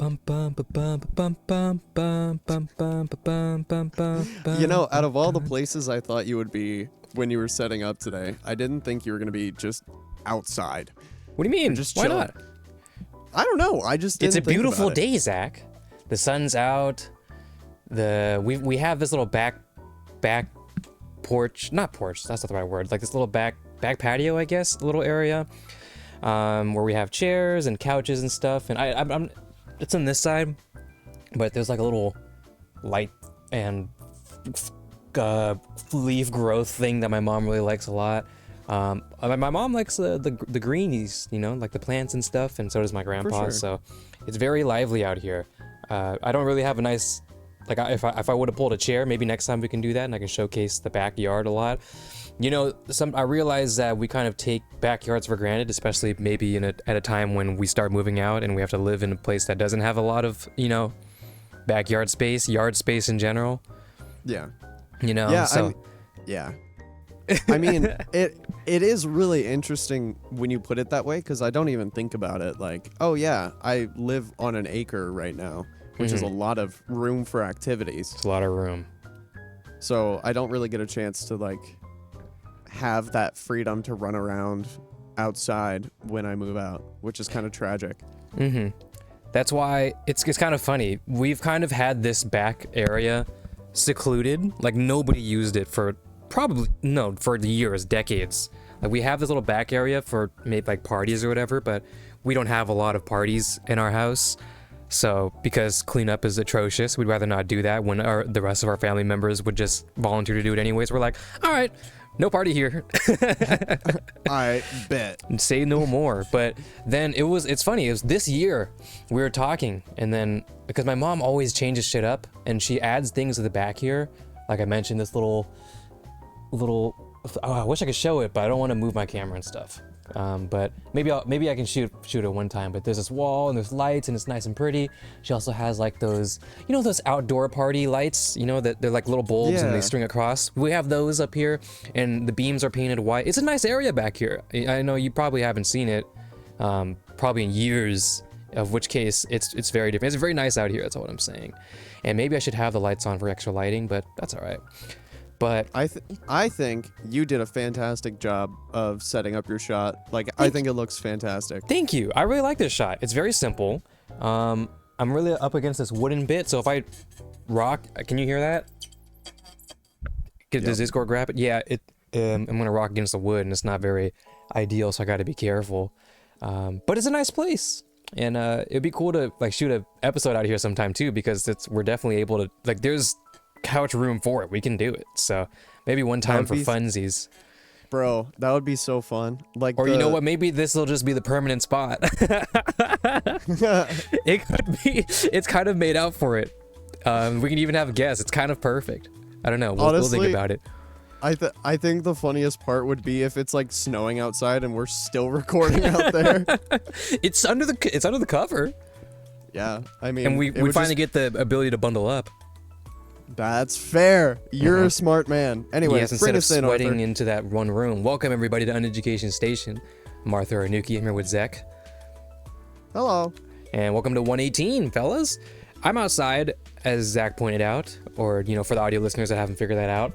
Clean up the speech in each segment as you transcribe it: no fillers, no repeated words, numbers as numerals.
You know, out of all the places I thought you would be when you were setting up today, I didn't think you were going to be just outside. What do you mean? Just Why chilling. not? I don't know. I just didn't It's a think beautiful about it. day, Zach. The sun's out. We have this little back porch, not porch. That's not the right word. Like this little back patio, I guess, little area, where we have chairs and couches and stuff. And I'm it's on this side, but there's like a little light and leaf growth thing that my mom really likes a lot. My mom likes the greenies, you know, like the plants and stuff, and so does my grandpa. sure. So it's very lively out here. I don't really have a nice, like if I would have pulled a chair, maybe next time we can do that, and I can showcase the backyard a lot. You know, I realize that we kind of take backyards for granted, especially maybe at a time when we start moving out and we have to live in a place that doesn't have a lot of, you know, backyard space, yard space in general. Yeah. You know, Yeah. so I mean, it is really interesting when you put it that way, because I don't even think about it like, oh yeah, I live on an acre right now, which is a lot of room for activities. it's a lot of room. So I don't really get a chance to like have that freedom to run around outside when I move out, which is kind of tragic. That's why it's kind of funny. We've kind of had this back area secluded, like nobody used it for for years, decades. Like we have this little back area for maybe like parties or whatever, but we don't have a lot of parties in our house. So because cleanup is atrocious, we'd rather not do that when the rest of our family members would just volunteer to do it anyways. We're like, all right, no party here. I bet. Say no more. But then it's funny, it was this year we were talking, and then because my mom always changes shit up and she adds things to the back here, like I mentioned, this little I wish I could show it, but I don't want to move my camera and stuff. But maybe I can shoot it one time. But there's this wall and there's lights and it's nice and pretty. She also has like those, you know, those outdoor party lights, you know, that they're like little bulbs and they string across. We have those up here, and the beams are painted white. It's a nice area back here. I know you probably haven't seen it, probably in years. Of which case it's very different. It's very nice out here. That's what I'm saying. And maybe I should have the lights on for extra lighting, but that's all right. But I think you did a fantastic job of setting up your shot. Like, I think it looks fantastic. Thank you. I really like this shot. It's very simple. I'm really up against this wooden bit, so if I rock, can you hear that? Does Discord grab it? Yeah, I'm gonna rock against the wood, and it's not very ideal, so I gotta be careful. But it's a nice place, and it'd be cool to like shoot an episode out here sometime too, because we're definitely able to, like, there's couch room for it. We can do it. So maybe one time for funsies. Bro, that would be so fun. Like, or you know what? Maybe this will just be the permanent spot. It could be. It's kind of made out for it. We can even have a guest. It's kind of perfect. I don't know. We'll think about it. I think the funniest part would be if it's like snowing outside and we're still recording out there. It's under the cover. Yeah, I mean, and we finally get the ability to bundle up. That's fair. You're a smart man. Anyway, yes, instead of sweating into that one room. Welcome everybody to Uneducation Station. Martha or Anuki, I'm here with Zach. Hello. And welcome to 118, fellas. I'm outside, as Zach pointed out, or you know, for the audio listeners that haven't figured that out,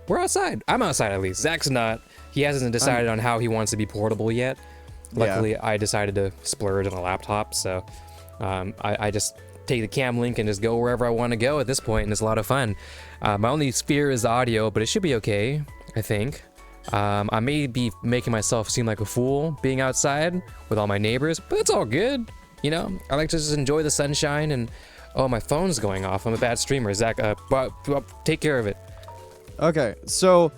we're outside. I'm outside at least. Zach's not. He hasn't decided on how he wants to be portable yet. Luckily, I decided to splurge on a laptop, so I just take the cam link and just go wherever I want to go at this point, and it's a lot of fun. My only fear is the audio, but it should be okay, I think. I may be making myself seem like a fool being outside with all my neighbors, but it's all good. You know, I like to just enjoy the sunshine, and oh, my phone's going off. I'm a bad streamer. Zach, take care of it. Okay, so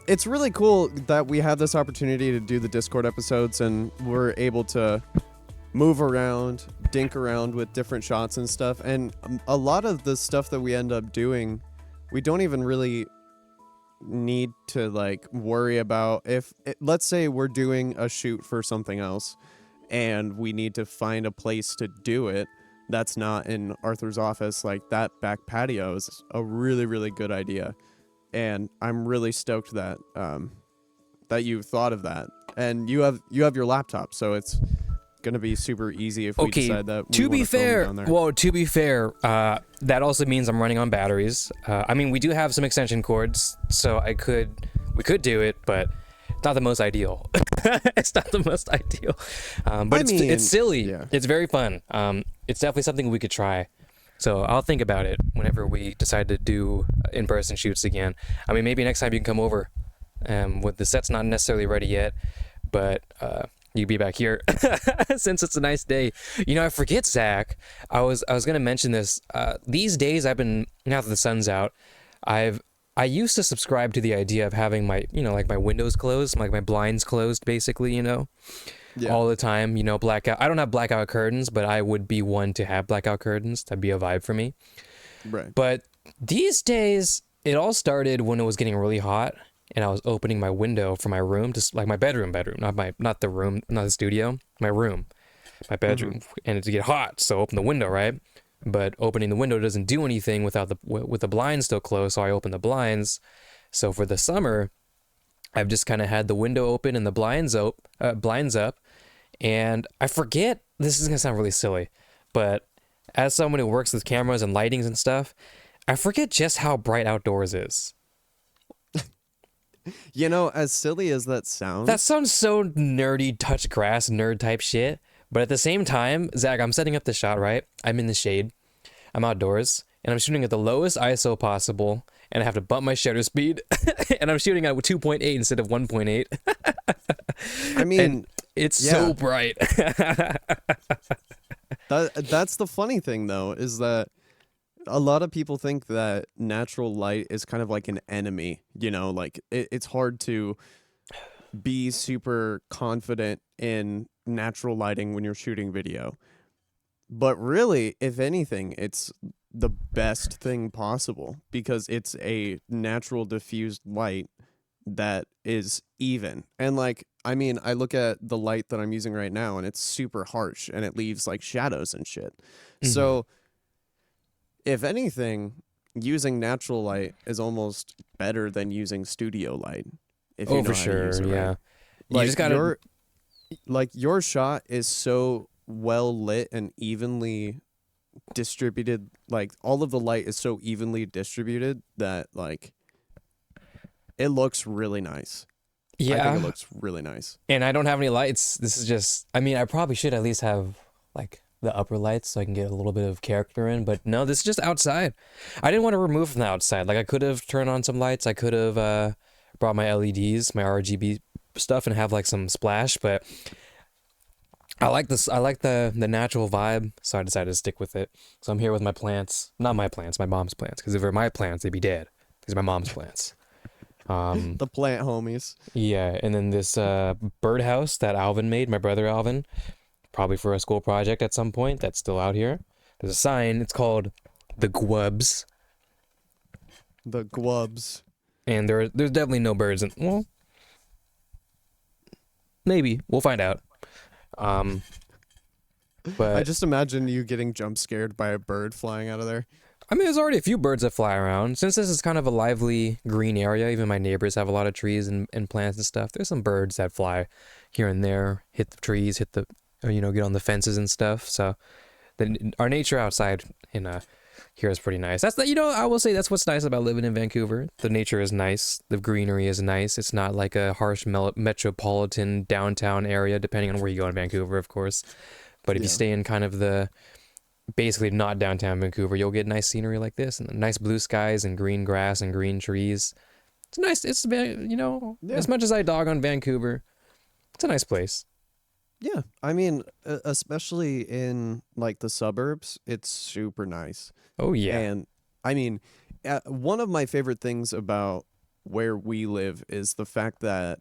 it's really cool that we have this opportunity to do the Discord episodes, and we're able to move around, dink around with different shots and stuff. And a lot of the stuff that we end up doing, we don't even really need to like worry about. Let's say we're doing a shoot for something else and we need to find a place to do it that's not in Arthur's office, like that back patio is a really, really good idea. And I'm really stoked that that you thought of that. And you have your laptop, so it's gonna be super easy if we Okay, decide that. to be fair, down there. well, to be fair, that also means I'm running on batteries. I mean, we do have some extension cords, so we could do it, but it's not the most ideal. It's not the most ideal, but it's silly. Yeah. It's very fun. It's definitely something we could try. So I'll think about it whenever we decide to do in-person shoots again. I mean, maybe next time you can come over. With the set's not necessarily ready yet, but you'd be back here since it's a nice day. You know, I forget, Zach. I was gonna mention this. These days, I've been, now that the sun's out, I used to subscribe to the idea of having my, you know, like my windows closed, like my blinds closed, basically, you know, all the time. You know, blackout. I don't have blackout curtains, but I would be one to have blackout curtains. That'd be a vibe for me. Right. But these days, it all started when it was getting really hot. And I was opening my window for my room, just like my bedroom, not the room, not the studio, my room, my bedroom, and to get hot, so open the window, right? But opening the window doesn't do anything with the blinds still closed, so I open the blinds. So for the summer, I've just kind of had the window open and the blinds up, and I forget. This is gonna sound really silly, but as someone who works with cameras and lightings and stuff, I forget just how bright outdoors is. You know, as silly as that sounds so nerdy, touch grass, nerd type shit. But at the same time, Zach, I'm setting up the shot, right? I'm in the shade. I'm outdoors. And I'm shooting at the lowest ISO possible. And I have to bump my shutter speed. And I'm shooting at 2.8 instead of 1.8. I mean, and it's so bright. That's the funny thing, though, is that a lot of people think that natural light is kind of like an enemy, you know, like it's hard to be super confident in natural lighting when you're shooting video. But really, if anything, it's the best thing possible because it's a natural diffused light that is even. And like, I mean, I look at the light that I'm using right now and it's super harsh and it leaves like shadows and shit. So if anything, using natural light is almost better than using studio light. If you know for how to use sure, it, yeah. right? You Like just gotta, your shot is so well lit and evenly distributed. Like all of the light is so evenly distributed that like it looks really nice. yeah. I think it looks really nice. And I don't have any lights. This is just, I mean, I probably should at least have like the upper lights so I can get a little bit of character in, but no, this is just outside. I didn't want to remove from the outside. Like I could have turned on some lights. I could have brought my LEDs, my RGB stuff, and have like some splash, but I like this. I like the natural vibe, so I decided to stick with it. So I'm here with my plants. Not my plants, my mom's plants, because if they were my plants, they'd be dead. These are my mom's plants. The plant homies. Yeah, and then this birdhouse that Alvin made, my brother Alvin, probably for a school project at some point. That's still out here. There's a sign. It's called the Gwubs. The Gwubs. And there's definitely no birds in. Well, maybe we'll find out. But I just imagine you getting jump scared by a bird flying out of there. I mean, there's already a few birds that fly around. Since this is kind of a lively green area, even my neighbors have a lot of trees and plants and stuff. There's some birds that fly here and there, hit the trees, hit the, you know, get on the fences and stuff. So our nature outside in here is pretty nice. That's, you know, I will say that's what's nice about living in Vancouver. The nature is nice. The greenery is nice. It's not like a harsh metropolitan downtown area, depending on where you go in Vancouver, of course. But if you stay in kind of the basically not downtown Vancouver, you'll get nice scenery like this and nice blue skies and green grass and green trees. It's nice. It's, you know, as much as I dog on Vancouver, it's a nice place. Yeah, I mean, especially in like the suburbs, it's super nice. Oh yeah. And I mean, one of my favorite things about where we live is the fact that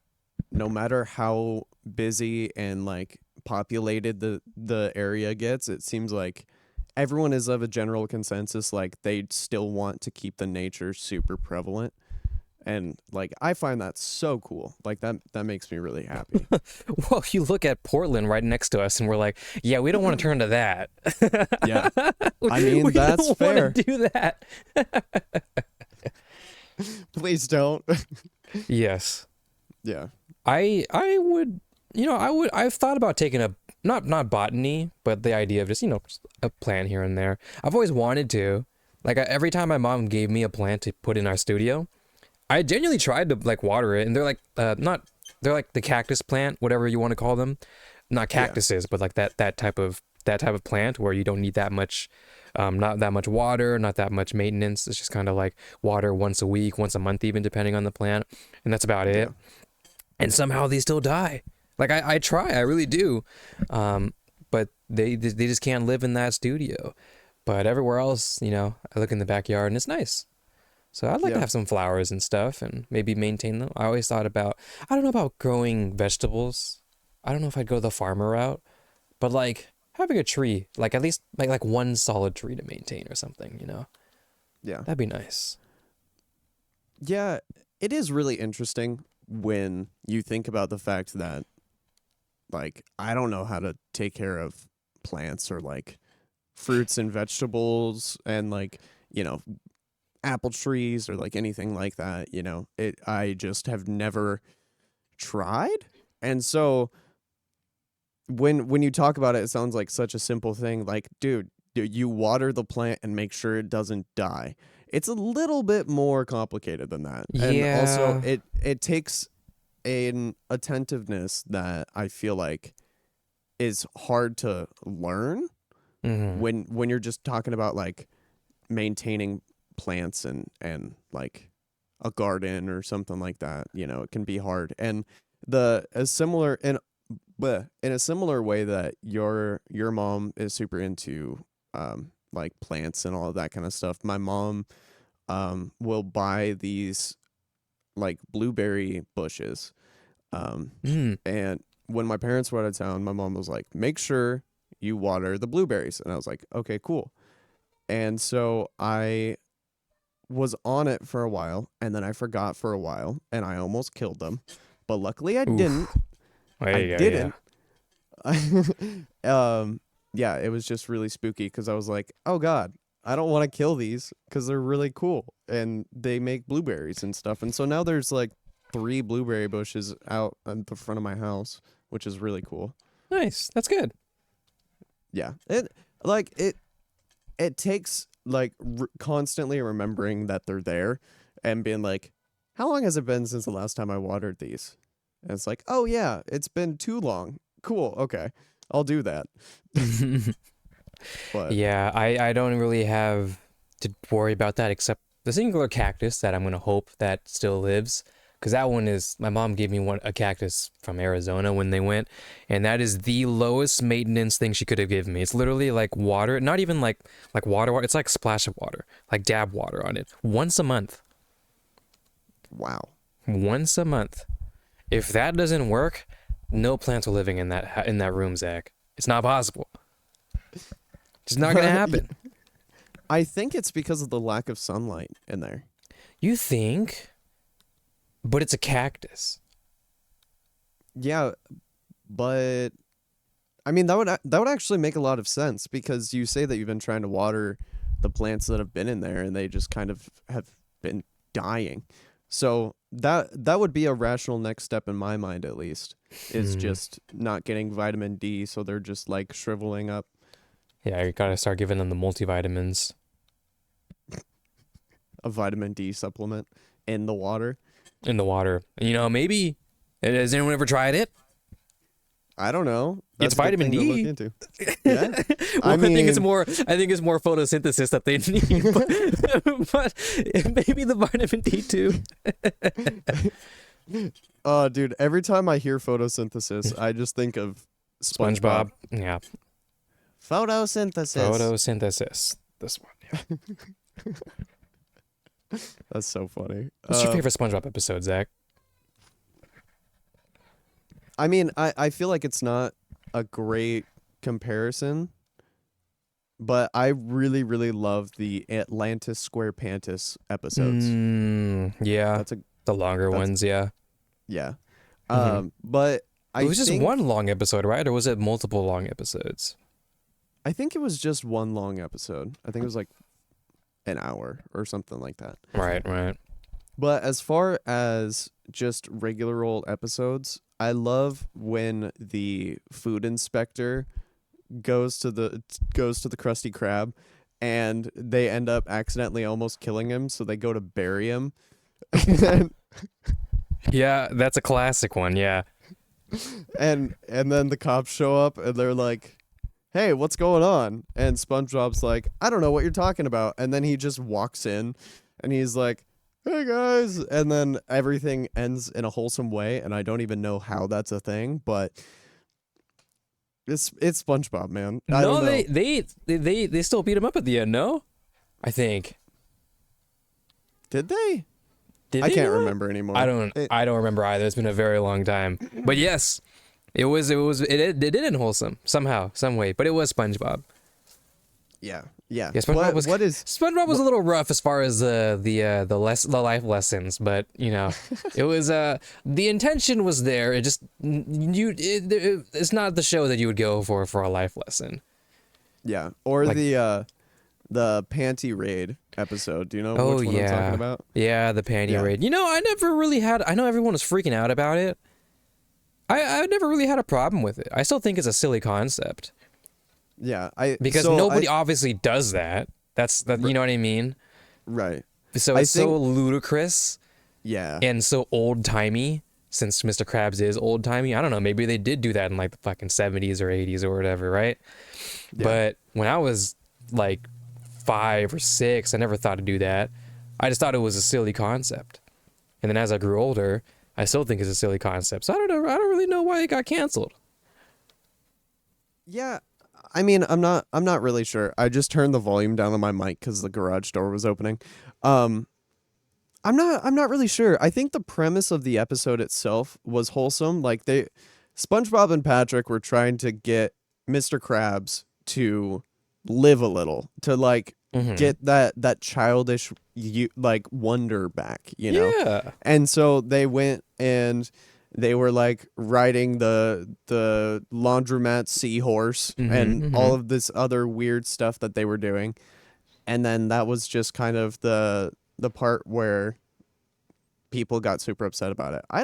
no matter how busy and like populated the area gets, it seems like everyone is of a general consensus like they still want to keep the nature super prevalent. And like I find that so cool. Like that makes me really happy. Well, you look at Portland right next to us and we're like, yeah, we don't want to turn to that. Yeah. I mean, that's don't fair. Want to do that. Please don't. Yes. Yeah. I would, you know, I've thought about taking not botany, but the idea of just, just a plant here and there. I've always wanted to. Like every time my mom gave me a plant to put in our studio, I genuinely tried to like water it, and they're like they're like the cactus plant, whatever you want to call them. Not cactuses, but like that type of plant where you don't need that much not that much water, not that much maintenance. It's just kind of like water once a week, once a month even, depending on the plant, and that's about it. And somehow they still die. Like I try, I really do, but they just can't live in that studio. But everywhere else, I look in the backyard and it's nice. So I'd like to have some flowers and stuff and maybe maintain them. I always thought about, I don't know about growing vegetables. I don't know if I'd go the farmer route, but like having a tree, like at least like one solid tree to maintain or something, Yeah. That'd be nice. Yeah, it is really interesting when you think about the fact that, like, I don't know how to take care of plants or like fruits and vegetables and like, apple trees or like anything like that, I just have never tried. And so when you talk about it, it sounds like such a simple thing. Like, dude, you water the plant and make sure it doesn't die. It's a little bit more complicated than that. Yeah. And also it takes an attentiveness that I feel like is hard to learn when you're just talking about like maintaining plants and like a garden or something like that. It can be hard. And in a similar way that your mom is super into like plants and all of that kind of stuff, my mom will buy these like blueberry bushes. And when my parents were out of town, my mom was like, make sure you water the blueberries. And I was like, okay, cool. And so I was on it for a while, and then I forgot for a while, and I almost killed them. But luckily I didn't. I didn't. Yeah, it was just really spooky because I was like, oh God, I don't want to kill these because they're really cool and they make blueberries and stuff. And so now there's like 3 blueberry bushes out in the front of my house, which is really cool. Nice. That's good. Yeah. It takes like constantly remembering that they're there and being like, how long has it been since the last time I watered these? And it's like, oh yeah, it's been too long. Cool. Okay. I'll do that. But yeah, I don't really have to worry about that except the singular cactus that I'm going to hope that still lives. Because that one is, my mom gave me a cactus from Arizona when they went, and that is the lowest maintenance thing she could have given me. It's literally like water, not even like water, it's like a splash of water, like dab water on it, once a month. Wow. Once a month. If that doesn't work, no plants are living in that room, Zach. It's not possible. It's not going to happen. I think it's because of the lack of sunlight in there. You think? But it's a cactus. Yeah, but I mean that would actually make a lot of sense because you say that you've been trying to water the plants that have been in there and they just kind of have been dying. So that would be a rational next step in my mind, at least, is just not getting vitamin D, so they're just like shriveling up. Yeah, you gotta start giving them the multivitamins. A vitamin D supplement in the water. In the water. Maybe. Has anyone ever tried it? I don't know. It's vitamin D. Look into. Yeah. Well, I think it's more photosynthesis that they need, but maybe the vitamin D too. Oh, dude! Every time I hear photosynthesis, I just think of SpongeBob. Yeah. Photosynthesis. This one. Yeah. That's so funny. What's your favorite SpongeBob episode, Zach? I mean, I feel like it's not a great comparison, but I really, really love the Atlantis Square Pantis episodes. Yeah, the longer ones, yeah. Yeah. But it was just one long episode, right? Or was it multiple long episodes? I think it was just one long episode. I think it was like an hour or something like that. Right. But as far as just regular old episodes, I love when the food inspector goes to the Krusty Krab, and they end up accidentally almost killing him, so they go to bury him. and, Yeah, that's a classic one. Yeah. and then the cops show up and they're like, "Hey, what's going on?" And SpongeBob's like, "I don't know what you're talking about." And then he just walks in and he's like, "Hey guys." And then everything ends in a wholesome way, and I don't even know how that's a thing, but it's SpongeBob, man. I No, don't know. they still beat him up at the end. No, I think. Did they? Did I they can't not? remember anymore. I don't remember either. It's been a very long time. But yes, it did end wholesome somehow, some way. But it was SpongeBob. Yeah. Yeah, SpongeBob was a little rough as far as the life lessons, but you know, it was the intention was there. It just it's not the show that you would go for a life lesson. Yeah, or Like- the panty raid episode. Do you know Oh which one I'm yeah, talking about? yeah, the panty Yeah. raid. You know, I never really had. I know everyone was freaking out about it. I never really had a problem with it. I still think it's a silly concept Yeah, because nobody obviously does that. That's you know what I mean. right. So I it's so ludicrous. Yeah, And so old timey, since Mr. Krabs is old timey. I don't know, maybe they did do that in like the fucking 70s or 80s or whatever, right? Yeah. But when I was like 5 or 6, I never thought to do that. I just thought it was a silly concept. And then as I grew older, I still think it's a silly concept. So I don't know. I don't really know why it got canceled. yeah. I mean, I'm not really sure. I just turned the volume down on my mic because the garage door was opening. I'm not really sure. I think the premise of the episode itself was wholesome. Like SpongeBob and Patrick were trying to get Mr. Krabs to live a little, to like get that childish like wonder back, you know? Yeah. And so they went and they were like riding the laundromat seahorse and all of this other weird stuff that they were doing. And then that was just kind of the part where people got super upset about it. I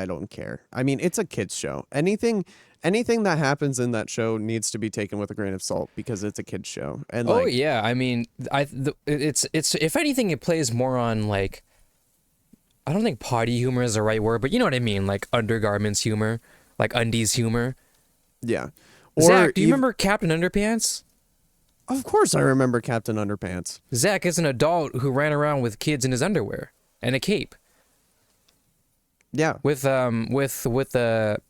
don't care. I mean, it's a kids show. Anything that happens in that show needs to be taken with a grain of salt because it's a kids show. And Oh yeah, I mean, it's if anything, it plays more on like, I don't think potty humor is the right word, but you know what I mean, like undergarments humor, like undies humor. yeah. Zach, do you remember Captain Underpants? Of course I remember Captain Underpants. Zach is an adult who ran around with kids in his underwear and a cape Yeah. with the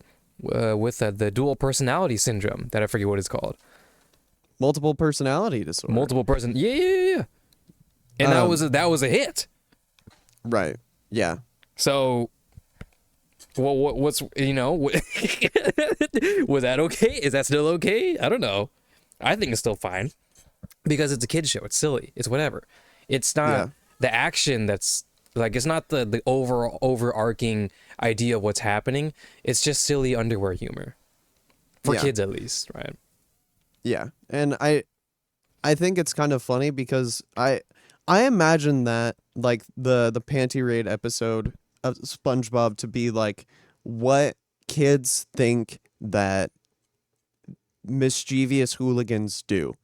dual personality syndrome that I forget what it's called. Multiple personality disorder. Multiple person. Yeah. And that was a hit. Right. Yeah. So, what's you know, was that okay? Is that still okay? I don't know. I think it's still fine because it's a kid's show. It's silly. It's whatever. It's not the action that's like, it's not the overarching idea of what's happening. It's just silly underwear humor for kids, at least, right? Yeah. And I think it's kind of funny because I imagine that like the panty raid episode of SpongeBob to be like what kids think that mischievous hooligans do.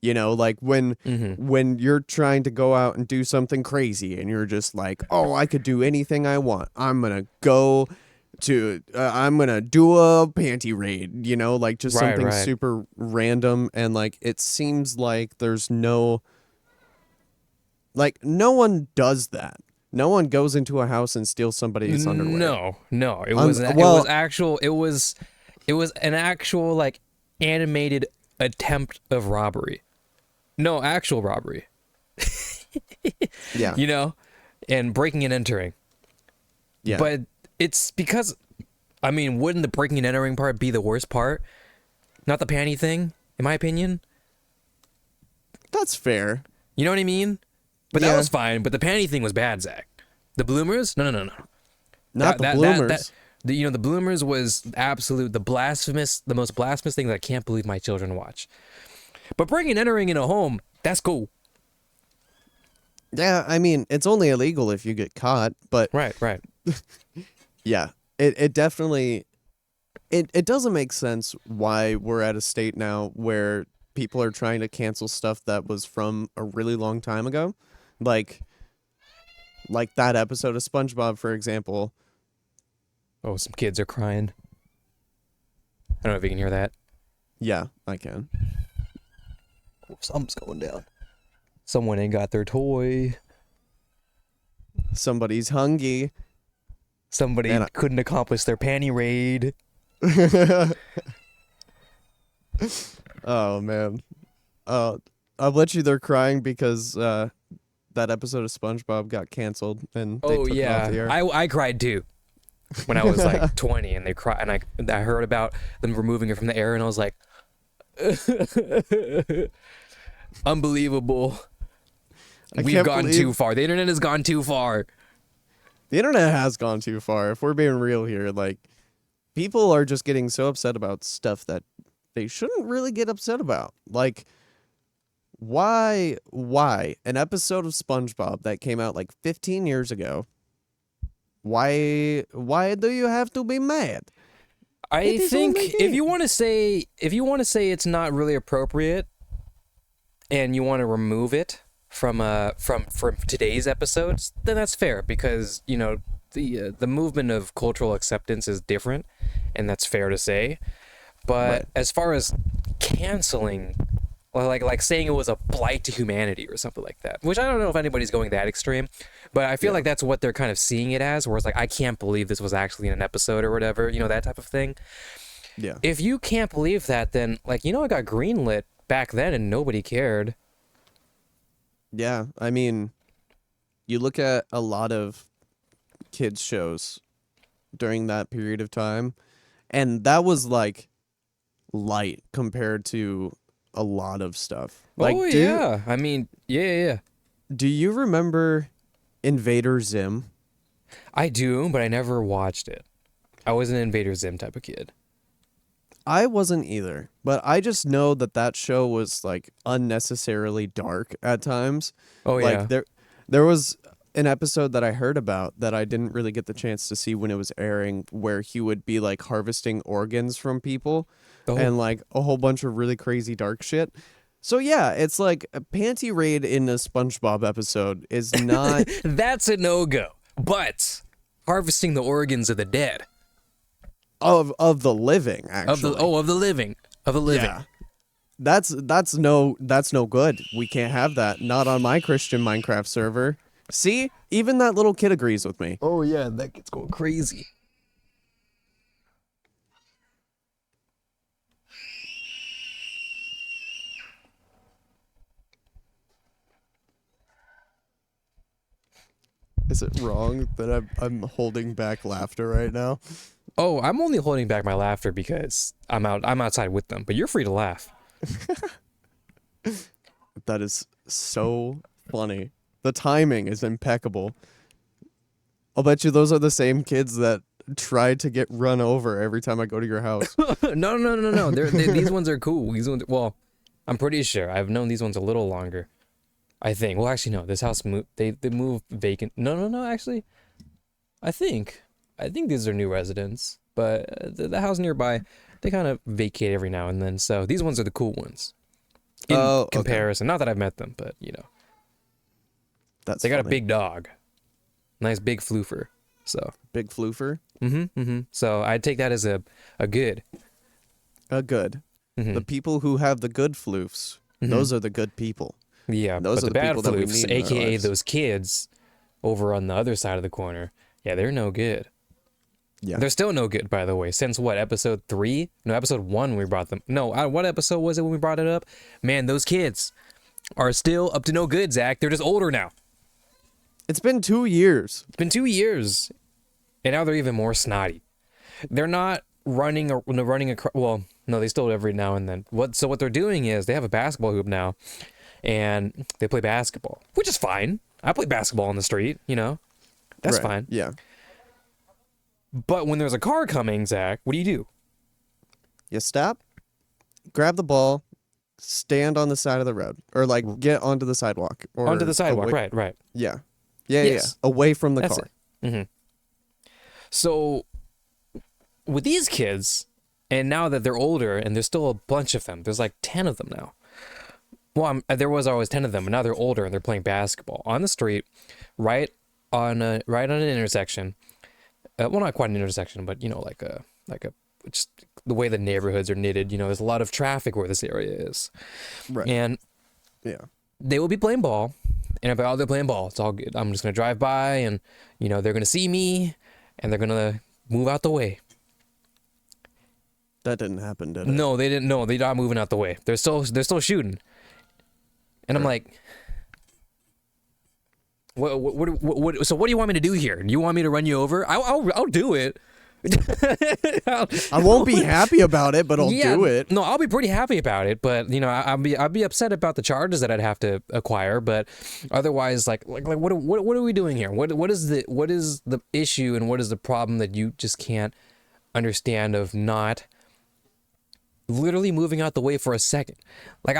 You know, like when you're trying to go out and do something crazy and you're just like, "Oh, I could do anything I want. I'm going to go to I'm going to do a panty raid," you know, like just something super random. And like it seems like there's no one does that. No one goes into a house and steals somebody's underwear. No. It was an actual like animated attempt of robbery. No, actual robbery. Yeah. You know, and breaking and entering. Yeah. But it's because, I mean, wouldn't the breaking and entering part be the worst part? Not the panty thing, in my opinion. That's fair. You know what I mean? But that was fine. But the panty thing was bad, Zach. The bloomers? No. Not the bloomers. The bloomers was absolute, the most blasphemous thing that I can't believe my children watch. But breaking and entering in a home, that's cool. Yeah, I mean, it's only illegal if you get caught, but Right, right. yeah, it definitely it doesn't make sense why we're at a state now where people are trying to cancel stuff that was from a really long time ago. Like that episode of SpongeBob, for example. Oh, some kids are crying. I don't know if you can hear that. Yeah, I can. Something's going down. Someone ain't got their toy. Somebody's hungry. Somebody Man, couldn't accomplish their panty raid. Oh man. I'll bet you they're crying because that episode of SpongeBob got canceled and they Oh took it off the yeah, air. I cried too when I was like 20, and they cried, and I heard about them removing it from the air, and I was like, unbelievable. We've can't gone believe- too far. The internet has gone too far. The internet has gone too far. If we're being real here, like people are just getting so upset about stuff that they shouldn't really get upset about. Like why an episode of SpongeBob that came out like 15 years ago? Why do you have to be mad? I It is think only if you want to say it's not really appropriate, and you want to remove it from today's episodes, then that's fair, because you know the movement of cultural acceptance is different, and that's fair to say. But Right. as far as canceling, or like saying it was a blight to humanity or something like that, which I don't know if anybody's going that extreme, but I feel like that's what they're kind of seeing it as, where it's like, I can't believe this was actually in an episode or whatever, you know, that type of thing. Yeah. If you can't believe that, then like, you know, it got greenlit back then and nobody cared. Yeah, I mean, you look at a lot of kids shows during that period of time, and that was like light compared to a lot of stuff. Like, Oh yeah, I mean, yeah. do you remember Invader Zim? I do, but I never watched it. I was an Invader Zim type of kid. I wasn't either, but I just know that show was like unnecessarily dark at times. Oh yeah. Like there was an episode that I heard about that I didn't really get the chance to see when it was airing, where he would be like harvesting organs from people Oh. and like a whole bunch of really crazy dark shit. So yeah, it's like a panty raid in a SpongeBob episode is not That's a no-go. But harvesting the organs of the dead. of the living actually. Of the living. Yeah. That's no good. We can't have that. Not on my Christian Minecraft server. See? Even that little kid agrees with me. Oh yeah, that kid's going crazy. Is it wrong that I'm holding back laughter right now? Oh, I'm only holding back my laughter because I'm outside with them, but you're free to laugh. That is so funny. The timing is impeccable. I'll bet you those are the same kids that try to get run over every time I go to your house. No. These ones are cool. These ones, well, I'm pretty sure I've known these ones a little longer. I think. Well, actually, no. This house moved. They moved vacant. No. Actually, I think these are new residents. But the house nearby, they kind of vacate every now and then. So these ones are the cool ones. In comparison, not that I've met them, but you know, That's they got a funny. big dog, nice big floofer. So. Big floofer. So I'd take that as a good. Good. Mhm. The people who have the good floofs, those are the good people. Yeah, Those but are the the bad people that we floofs, need in our aka lives. those kids over on the other side of the corner, yeah, they're no good. Yeah. They're still no good, by the way. Since what, episode 3? No, episode 1 we brought them. No, what episode was it when we brought it up? Man, those kids are still up to no good, Zach. They're just older now. It's been 2 years. It's been 2 years, and now they're even more snotty. They're not running. Well, no, they still do every now and then. What they're doing is they have a basketball hoop now, and they play basketball, which is fine. I play basketball on the street, you know, that's Right. fine. Yeah. But when there's a car coming, Zach, what do? You stop, grab the ball, stand on the side of the road, or like get onto the sidewalk, or Onto the sidewalk, away. right. Yeah, yeah, Yes. yeah, away from the That's car. it. So with these kids, and now that they're older, and there's still a bunch of them, there's like 10 of them now. Well, there was always 10 of them, but now they're older and they're playing basketball on the street, right on an intersection. Well, not quite an intersection, but like a just the way the neighborhoods are knitted. There's a lot of traffic where this area is, Right. and Yeah. they will be playing ball, and if they're playing ball, it's all good. I'm just gonna drive by, and they're gonna see me, and they're gonna move out the way. That didn't happen, did it? No, they didn't. No, they're not moving out the way. They're still shooting, and I'm like, what? So what do you want me to do here? Do you want me to run you over? I'll do it. I won't be happy about it, but I'll do it. No, I'll be pretty happy about it, but I'll be upset about the charges that I'd have to acquire. But otherwise, like what are we doing here? What is the issue, and what is the problem that you just can't understand of not literally moving out the way for a second? Like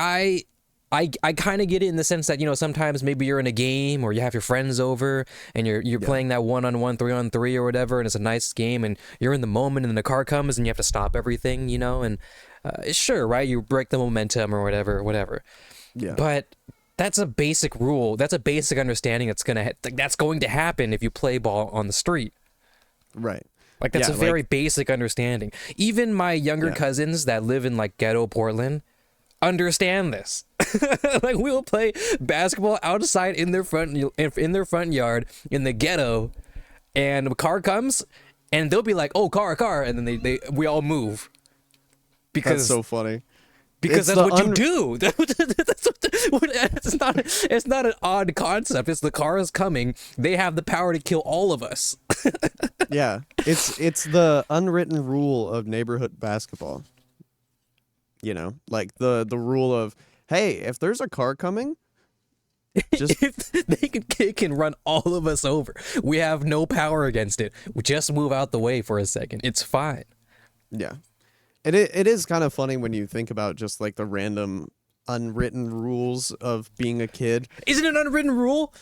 I kind of get it in the sense that sometimes maybe you're in a game or you have your friends over and you're playing that 1-on-1 3-on-3 or whatever, and it's a nice game and you're in the moment and then the car comes and you have to stop everything, and sure, right, you break the momentum or whatever. Yeah. But that's a basic rule. That's a basic understanding that's going to happen if you play ball on the street. Right. Like that's a very basic understanding. Even my younger cousins that live in like ghetto Portland understand this. Like we will play basketball outside in their front yard in the ghetto, and a car comes and they'll be like, "Oh, car," and then we all move. Because that's so funny. Because that's what you do. It's not an odd concept. It's the car is coming. They have the power to kill all of us. Yeah, it's the unwritten rule of neighborhood basketball. Like the rule of, hey, if there's a car coming, just they can run all of us over. We have no power against it. We just move out the way for a second. It's fine. Yeah. It is kind of funny when you think about just like the random unwritten rules of being a kid. Isn't it an unwritten rule,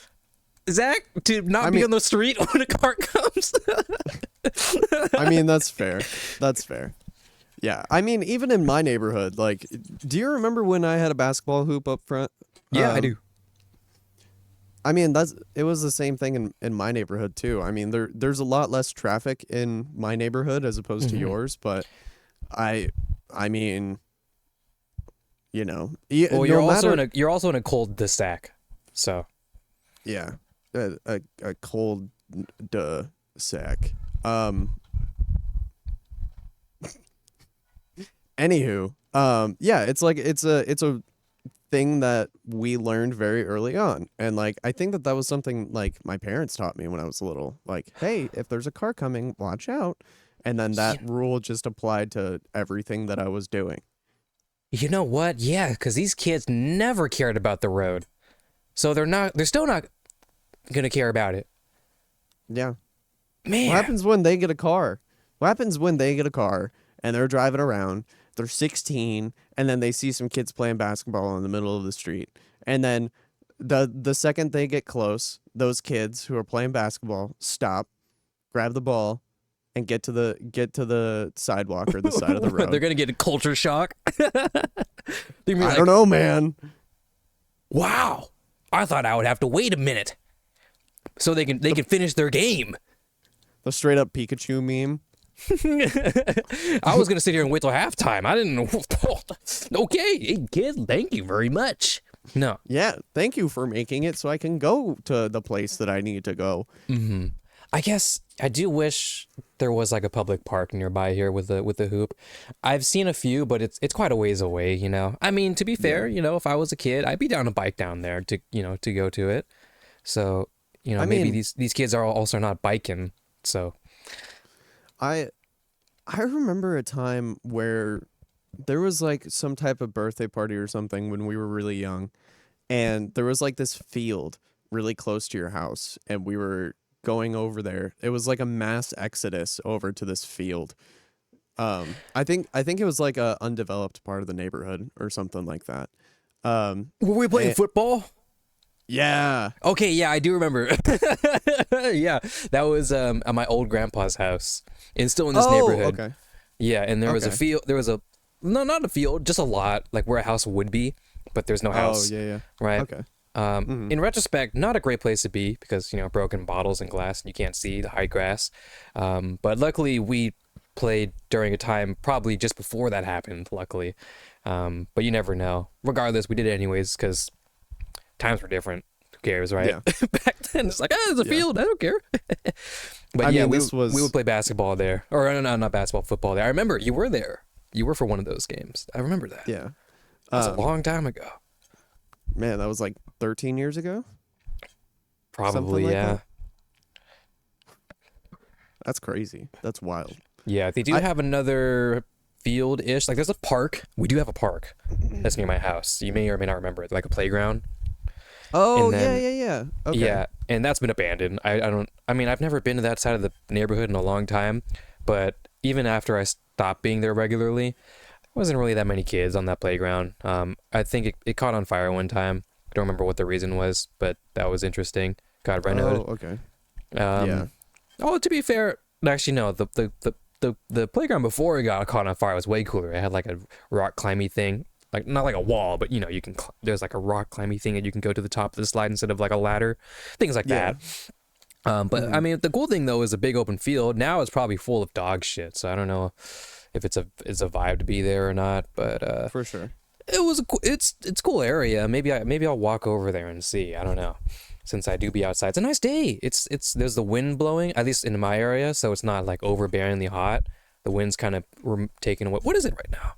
Zach, to not be on the street when a car comes? I mean, that's fair. That's fair. Yeah. I mean, even in my neighborhood, like, do you remember when I had a basketball hoop up front? Yeah, I do. I mean, it was the same thing in my neighborhood too. I mean, there's a lot less traffic in my neighborhood as opposed to yours, but I mean, well, you're also in a cul-de-sac, so yeah, a cold sack. Anywho, yeah, it's like it's a thing that we learned very early on, and like I think that was something like my parents taught me when I was little. Like, hey, if there's a car coming, watch out. And then that rule just applied to everything that I was doing. You know what? Yeah, because these kids never cared about the road. So they're still not going to care about it. Yeah. Man. What happens when they get a car? What happens when they get a car and they're driving around, they're 16, and then they see some kids playing basketball in the middle of the street. And then the second they get close, those kids who are playing basketball stop, grab the ball, and get to the sidewalk or the side of the road. They're gonna get a culture shock. I don't know, man. Wow, I thought I would have to wait a minute so they can finish their game. The straight up Pikachu meme. I was gonna sit here and wait till halftime. I didn't know. Okay, hey kid, thank you very much. No. Yeah, thank you for making it so I can go to the place that I need to go. Mm-hmm. I guess I do wish there was like a public park nearby here with the hoop. I've seen a few, but it's quite a ways away, I mean, to be fair, if I was a kid, I'd be down a bike down there to go to it. So, maybe these kids are also not biking. So I remember a time where there was like some type of birthday party or something when we were really young, and there was like this field really close to your house, and we were going over there. It was like a mass exodus over to this field. I think it was like a undeveloped part of the neighborhood or something like that. Were we playing football? Yeah. Okay, yeah, I do remember. Yeah, that was at my old grandpa's house, and still in this neighborhood. Okay. Yeah, and there was a Okay. field. There was a no, not a field, just a lot, like where a house would be, but there's no house. Oh, yeah. Right. Okay. In retrospect, not a great place to be because broken bottles and glass, and you can't see the high grass. But luckily, we played during a time probably just before that happened. Luckily, but you never know. Regardless, we did it anyways because times were different. Who cares, right? Yeah. Back then, it's like, there's a field. I don't care. But I yeah, mean, we would play basketball there, or no, not basketball, football there. I remember you were there. You were for one of those games. I remember that. Yeah. That was a long time ago. Man, that was like 13 years ago. Probably, like yeah. that. That's crazy. That's wild. Yeah, they do have another field-ish. Like, there's a park. We do have a park that's near my house. You may or may not remember it, like a playground. Oh, And then- yeah. Okay. Yeah, and that's been abandoned. I mean, I've never been to that side of the neighborhood in a long time, but even after I stopped being there regularly, there wasn't really that many kids on that playground. I think it caught on fire one time. I don't remember what the reason was, but that was interesting. Got renovated. Oh, okay. Yeah. Oh, to be fair, actually no. The playground before it got caught on fire was way cooler. It had like a rock climby thing, like not like a wall, but you can. There's like a rock climby thing, and you can go to the top of the slide instead of like a ladder, things like that. But I mean, the cool thing though is a big open field. Now it's probably full of dog shit, so I don't know if it's a vibe to be there or not. But For sure. it was it's a cool area. Maybe I'll walk over there and see. I don't know. Since I do be outside, it's a nice day. It's there's the wind blowing, at least in my area, so it's not like overbearingly hot. The wind's kind of taking away. What is it right now?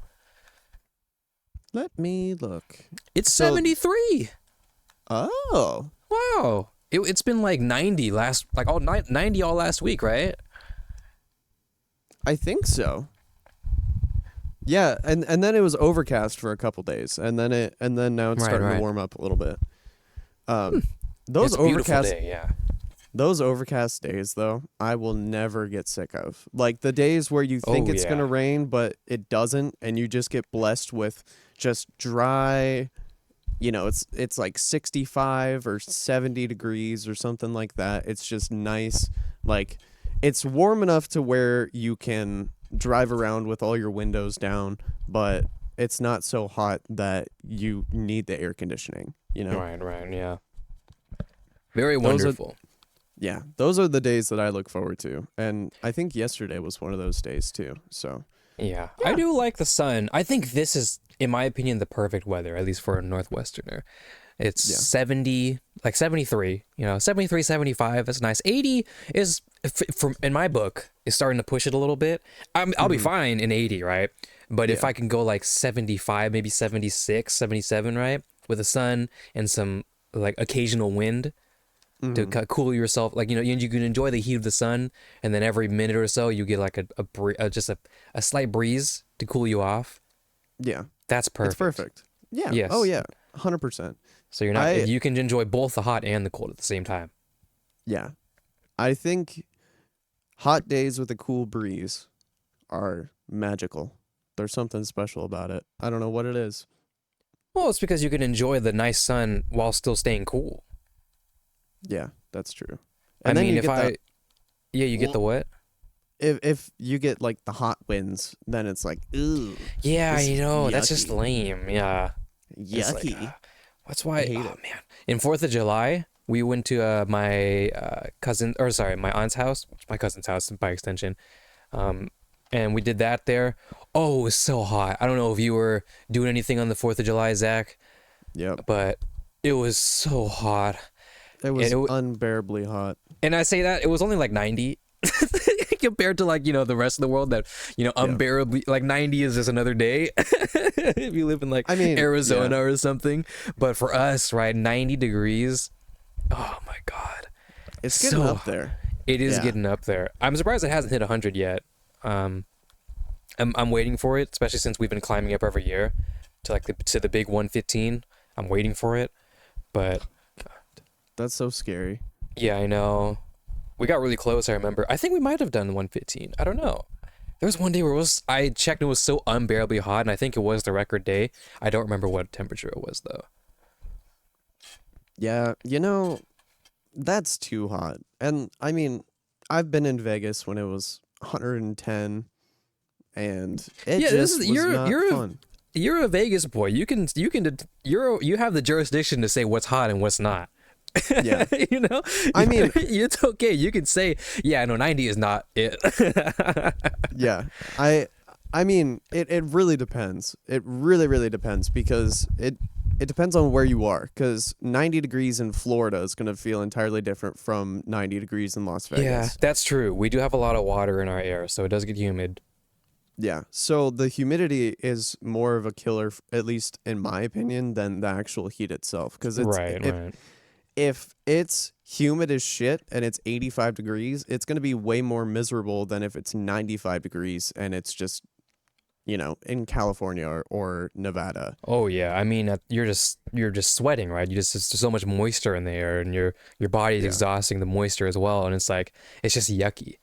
Let me look. It's So- 73. Oh. Wow. It's been like 90 90 all last week, right? I think so. Yeah, and then it was overcast for a couple days, and then now it's starting right. to warm up a little bit. Those It's a beautiful overcast day, yeah. those overcast days though, I will never get sick of. Like the days where you think it's gonna rain, but it doesn't, and you just get blessed with just dry. It's like 65 or 70 degrees or something like that. It's just nice. Like it's warm enough to where you can drive around with all your windows down, but it's not so hot that you need the air conditioning, Right, yeah. Very Those are- wonderful. Yeah, those are the days that I look forward to. And I think yesterday was one of those days too. So, Yeah. I do like the sun. I think this is, in my opinion, the perfect weather, at least for a Northwesterner. It's 70, like 73, 73, 75. That's nice. 80 is, from in my book, is starting to push it a little bit. I'll be fine in 80, right? But if I can go like 75, maybe 76, 77, right? With the sun and some like occasional wind to cool yourself, like, you can enjoy the heat of the sun, and then every minute or so you get like just a slight breeze to cool you off. yeah, That's perfect. it's perfect. Yeah. Yes. Oh, yeah. 100%. So you're not, you can enjoy both the hot and the cold at the same time. Yeah. I think hot days with a cool breeze are magical. There's something special about it. I don't know what it is. Well, it's because you can enjoy the nice sun while still staying cool. Yeah, that's true. I mean, you get you get the what? if you get like the hot winds, then it's like, ooh, Yeah, This is that's just yucky. lame. Yeah. It's like, yucky. that's why, hate oh it. man. In 4th of July, we went to my my aunt's house, my cousin's house by extension. And we did that there. Oh, it was so hot. I don't know if you were doing anything on the 4th of July, Zach, Yep. but it was so hot. It was it w- unbearably hot. And I say that it was only like 90 compared to like, the rest of the world that, unbearably, like 90 is just another day if you live in like Arizona or something. But for us, right, 90 degrees. Oh my God. It's getting So- up there. It is Yeah. getting up there. I'm surprised it hasn't hit 100 yet. I'm waiting for it, especially since we've been climbing up every year to like to the big 115. I'm waiting for it. But That's so scary. yeah, I know. We got really close, I remember. I think we might have done 115. I don't know. There was one day where I checked and it was so unbearably hot, and I think it was the record day. I don't remember what temperature it was though. Yeah, that's too hot. And I mean, I've been in Vegas when it was 110, and it Yeah, just was not fun. You're a Vegas boy. You have the jurisdiction to say what's hot and what's not. Yeah. I I mean, it's okay. You can say, yeah, no, 90 is not it. yeah. I mean, it really depends. It really, really depends because it depends on where you are, because 90 degrees in Florida is going to feel entirely different from 90 degrees in Las Vegas. Yeah, that's true. We do have a lot of water in our air, so it does get humid. Yeah. So the humidity is more of a killer, at least in my opinion, than the actual heat itself. Because Right. if it's humid as shit and it's 85 degrees, it's going to be way more miserable than if it's 95 degrees and it's just, in California or Nevada. Oh yeah, I mean you're just sweating, right? There's so much moisture in the air, and your body is Yeah. exhausting the moisture as well, and it's just yucky.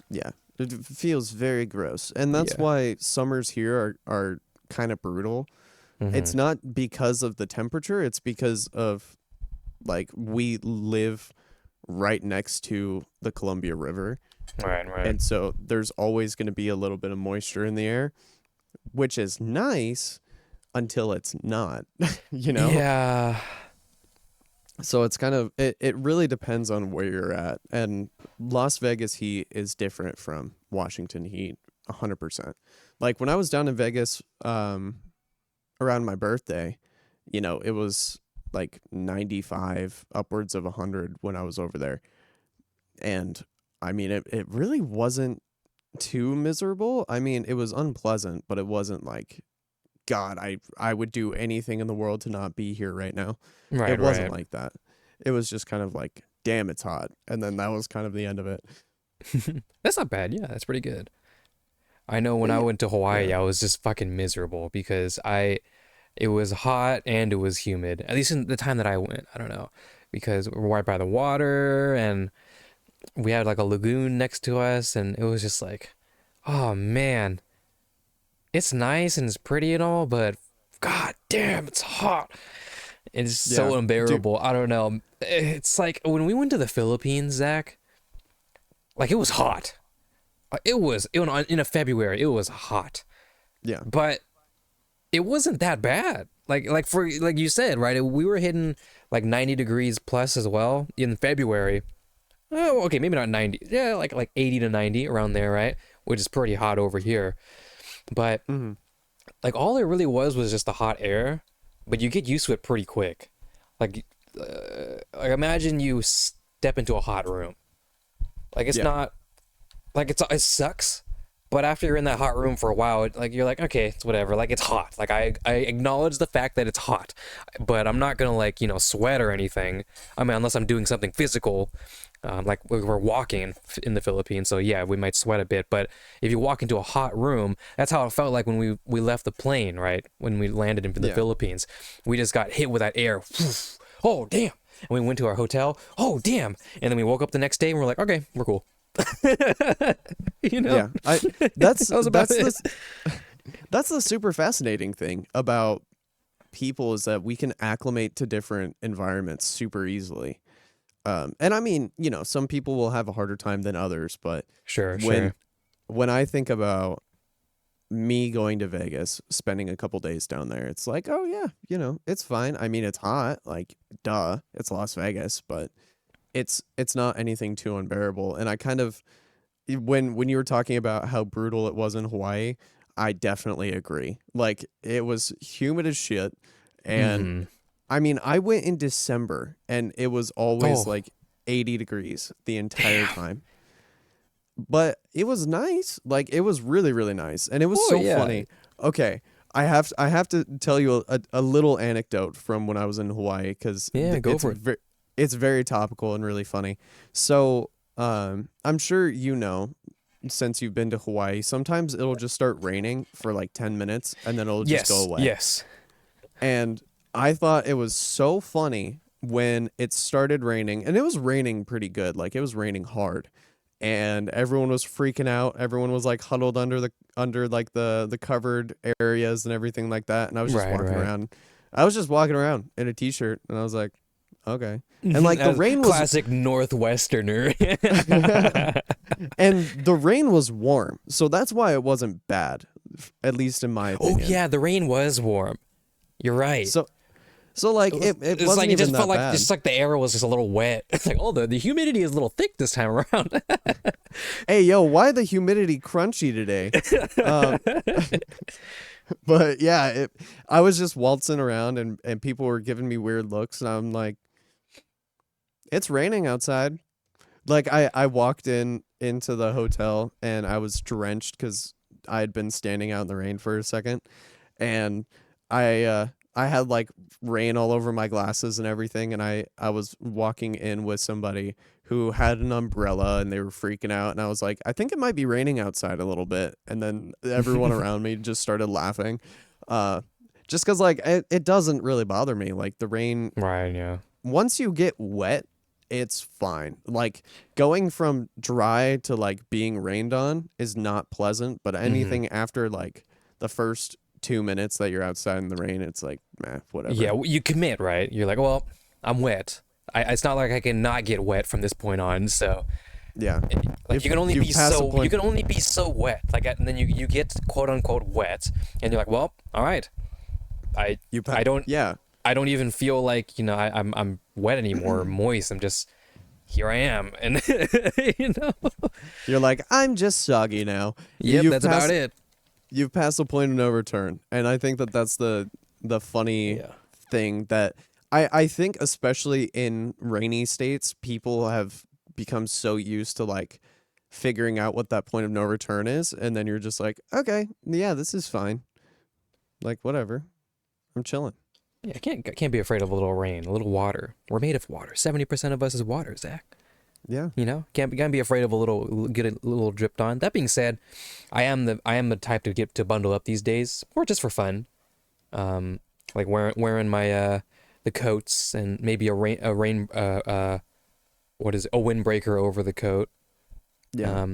Yeah. It feels very gross. And that's Yeah. why summers here are kind of brutal. It's not because of the temperature, it's because of, like, we live right next to the Columbia River. Right. And so there's always going to be a little bit of moisture in the air, which is nice until it's not, Yeah. So it's kind of, it really depends on where you're at. And Las Vegas heat is different from Washington heat 100%. Like when I was down in Vegas around my birthday, it was like 95, upwards of 100 when I was over there. And I mean, it really wasn't too miserable. I mean, it was unpleasant, but it wasn't like, God, I would do anything in the world to not be here right now. Right. It wasn't like that. It was just kind of like, damn, it's hot. And then that was kind of the end of it. That's not bad. Yeah, that's pretty good. I know when I went to Hawaii, I was just fucking miserable because it was hot and it was humid. At least in the time that I went, I don't know, because we're right by the water and we had like a lagoon next to us, and it was just like, oh man, it's nice and it's pretty and all, but god damn, it's hot. It's so Yeah, unbearable. I don't know. It's like when we went to the Philippines, Zach, like it was hot. In a February, it was hot, Yeah. but it wasn't that bad. Like you said, right? We were hitting like 90 degrees plus as well in February. Oh, okay, maybe not 90. Yeah, like 80 to 90 around there, right? Which is pretty hot over here. But like all it really was just the hot air, but you get used to it pretty quick. Like imagine you step into a hot room. Like it's not like it sucks, but after you're in that hot room for a while, you're like, okay, it's whatever. Like it's hot. Like I acknowledge the fact that it's hot, but I'm not gonna sweat or anything. I mean, unless I'm doing something physical. Like we're walking in the Philippines, so yeah, we might sweat a bit. But if you walk into a hot room, that's how it felt like when we left the plane, right? When we landed in the Philippines, we just got hit with that air. Oh damn! And we went to our hotel. Oh damn! And then we woke up the next day and we're like, okay, we're cool. Yeah. That's That was about it. that's the super fascinating thing about people, is that we can acclimate to different environments super easily. And I mean, some people will have a harder time than others, but Sure. when I think about me going to Vegas, spending a couple days down there, it's like, oh yeah, it's fine. I mean, it's hot, like duh, it's Las Vegas, but it's not anything too unbearable. And I kind of, when you were talking about how brutal it was in Hawaii, I definitely agree. Like it was humid as shit, and I mean, I went in December and it was always like 80 degrees the entire time. But it was nice. Like it was really, really nice. And it was funny. Okay. I have to tell you a little anecdote from when I was in Hawaii, because it's very topical and really funny. So I'm sure since you've been to Hawaii, sometimes it'll just start raining for like 10 minutes and then it'll just go away. Yes. And I thought it was so funny when it started raining, and it was raining pretty good. Like it was raining hard. and everyone was freaking out. Everyone was like huddled under like the covered areas and everything like that. And I was just walking around. I was just walking around in a t-shirt, and I was like, okay. And like the rain was classic Northwesterner. and the rain was warm, so that's why it wasn't bad, at least in my opinion. Oh yeah, the rain was warm. You're right. So like it wasn't like it just even felt that like bad. just like the air was just a little wet. It's like, oh, the humidity is a little thick this time around. Hey yo, why the humidity crunchy today? But yeah, I was just waltzing around, and people were giving me weird looks, and I'm like, it's raining outside. Like I walked into the hotel, and I was drenched because I had been standing out in the rain for a second, and I had like rain all over my glasses and everything, and I was walking in with somebody who had an umbrella, and they were freaking out, and I was like, I think it might be raining outside a little bit, and then everyone around me just started laughing, just because like it doesn't really bother me, like the rain. Right. Yeah. Once you get wet, it's fine. Like going from dry to like being rained on is not pleasant, but anything after like the first 2 minutes that you're outside in the rain, it's like, meh, whatever. Yeah, you commit, right? You're like, well, I'm wet. It's not like I can not get wet from this point on. So Yeah. like you can only be so wet. Like, and then you get quote unquote wet, and you're like, well, all right. I don't even feel like I'm wet anymore, or moist. I'm just here. I am, and You're like, I'm just soggy now. Yep, that's about it. You've passed the point of no return, and I think that's the funny thing that I think, especially in rainy states, people have become so used to like figuring out what that point of no return is, and then you're just like, okay, yeah, this is fine. Like whatever, I'm chilling. Yeah, I can't be afraid of a little rain, a little water. We're made of water. 70% of us is water, Zach. Yeah. Can't be afraid of get a little dripped on. That being said, I am the type to bundle up these days, or just for fun. Like wearing my the coats, and maybe a windbreaker over the coat. Yeah.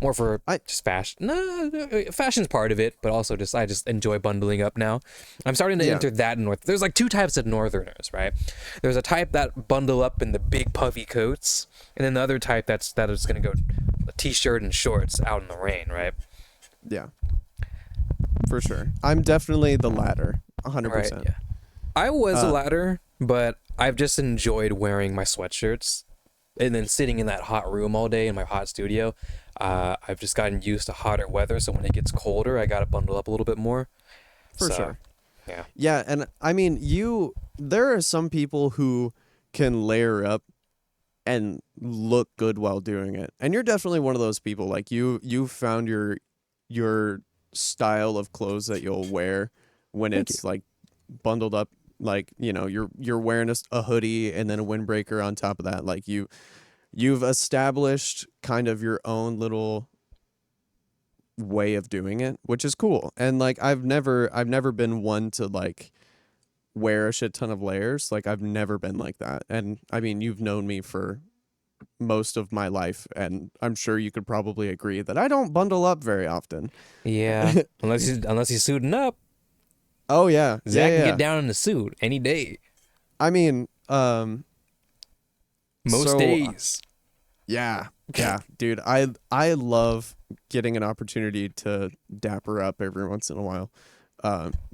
More for just fashion. No, fashion's part of it, but also I just enjoy bundling up now. I'm starting to enter that north. There's like two types of northerners, right? There's a type that bundle up in the big puffy coats, and then the other type that is gonna go a t-shirt and shorts out in the rain, right? Yeah. For sure. I'm definitely the latter, 100%. Right, yeah. I was the latter, but I've just enjoyed wearing my sweatshirts and then sitting in that hot room all day in my hot studio. I've just gotten used to hotter weather, so when it gets colder, I gotta bundle up a little bit more. For sure. Yeah. Yeah, and I mean, there are some people who can layer up and look good while doing it, and you're definitely one of those people. Like you found your style of clothes that you'll wear when it's like bundled up. Like you're wearing a hoodie and then a windbreaker on top of that. Like you've established kind of your own little way of doing it, which is cool. And like I've never been one to like wear a shit ton of layers. Like I've never been like that. And I mean, you've known me for most of my life, and I'm sure you could probably agree that I don't bundle up very often. Yeah, unless he's suiting up. Oh yeah, Zach yeah. can get down in a suit any day. I mean, most days. Yeah, dude. I love getting an opportunity to dapper up every once in a while.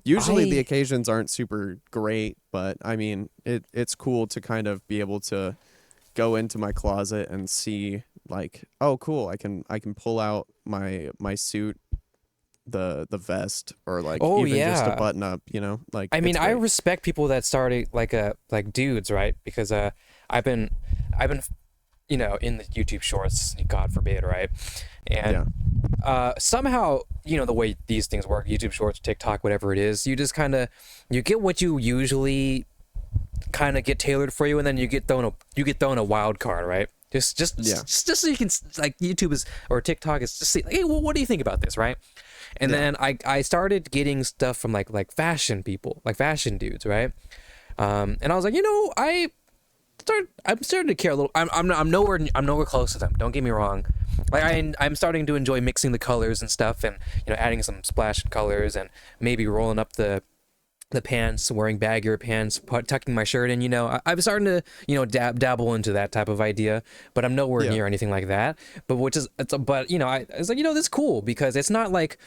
Usually the occasions aren't super great, but I mean, it's cool to kind of be able to go into my closet and see like, oh, cool. I can pull out my suit, the vest, or like just a button up. Like I mean, I respect people that started like dudes, right? Because I've been in the YouTube shorts, God forbid, right? And somehow, the way these things work, YouTube shorts, TikTok, whatever it is, you just you get what you usually kind of get tailored for you, and then you get thrown a wild card, right? Just so you can, like, YouTube is, or TikTok is just see, like, hey, well, what do you think about this, right? And then I started getting stuff from like fashion people, like fashion dudes, right? And I was like, starting to care a little. I'm nowhere close to them. Don't get me wrong. Like I'm starting to enjoy mixing the colors and stuff, and adding some splash colors, and maybe rolling up the pants, wearing baggier pants, tucking my shirt in. I'm starting to dabble into that type of idea, but I'm nowhere near anything like that. But it's like this is cool because it's not like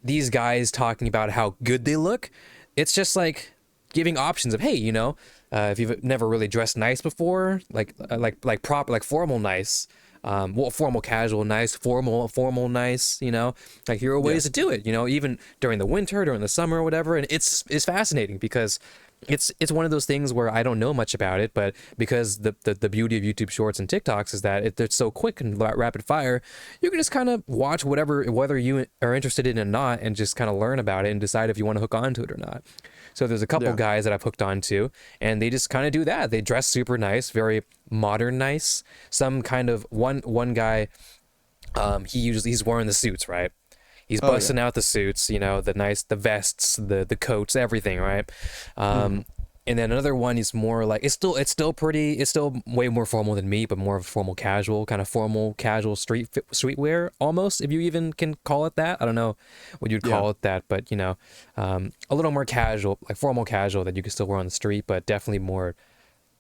these guys talking about how good they look. It's just like giving options of, hey, if you've never really dressed nice before, like proper, like formal nice, formal casual nice, formal nice, like here are ways to do it, even during the winter, during the summer, or whatever. And it's fascinating because it's one of those things where I don't know much about it, but because the beauty of YouTube Shorts and TikToks is that they're so quick and rapid fire, you can just kind of watch whether you are interested in it or not, and just kind of learn about it and decide if you want to hook onto it or not. So there's a couple guys that I've hooked onto, and they just kind of do that. They dress super nice, very modern nice. Some kind of one guy, he's wearing the suits, right? He's busting out the suits, the vests, the coats, everything, right? And then another one is more like it's still way more formal than me, but more of a formal casual, kind of formal casual streetwear almost, if you even can call it that. I don't know what you'd call it that, but a little more casual, like formal casual that you can still wear on the street, but definitely more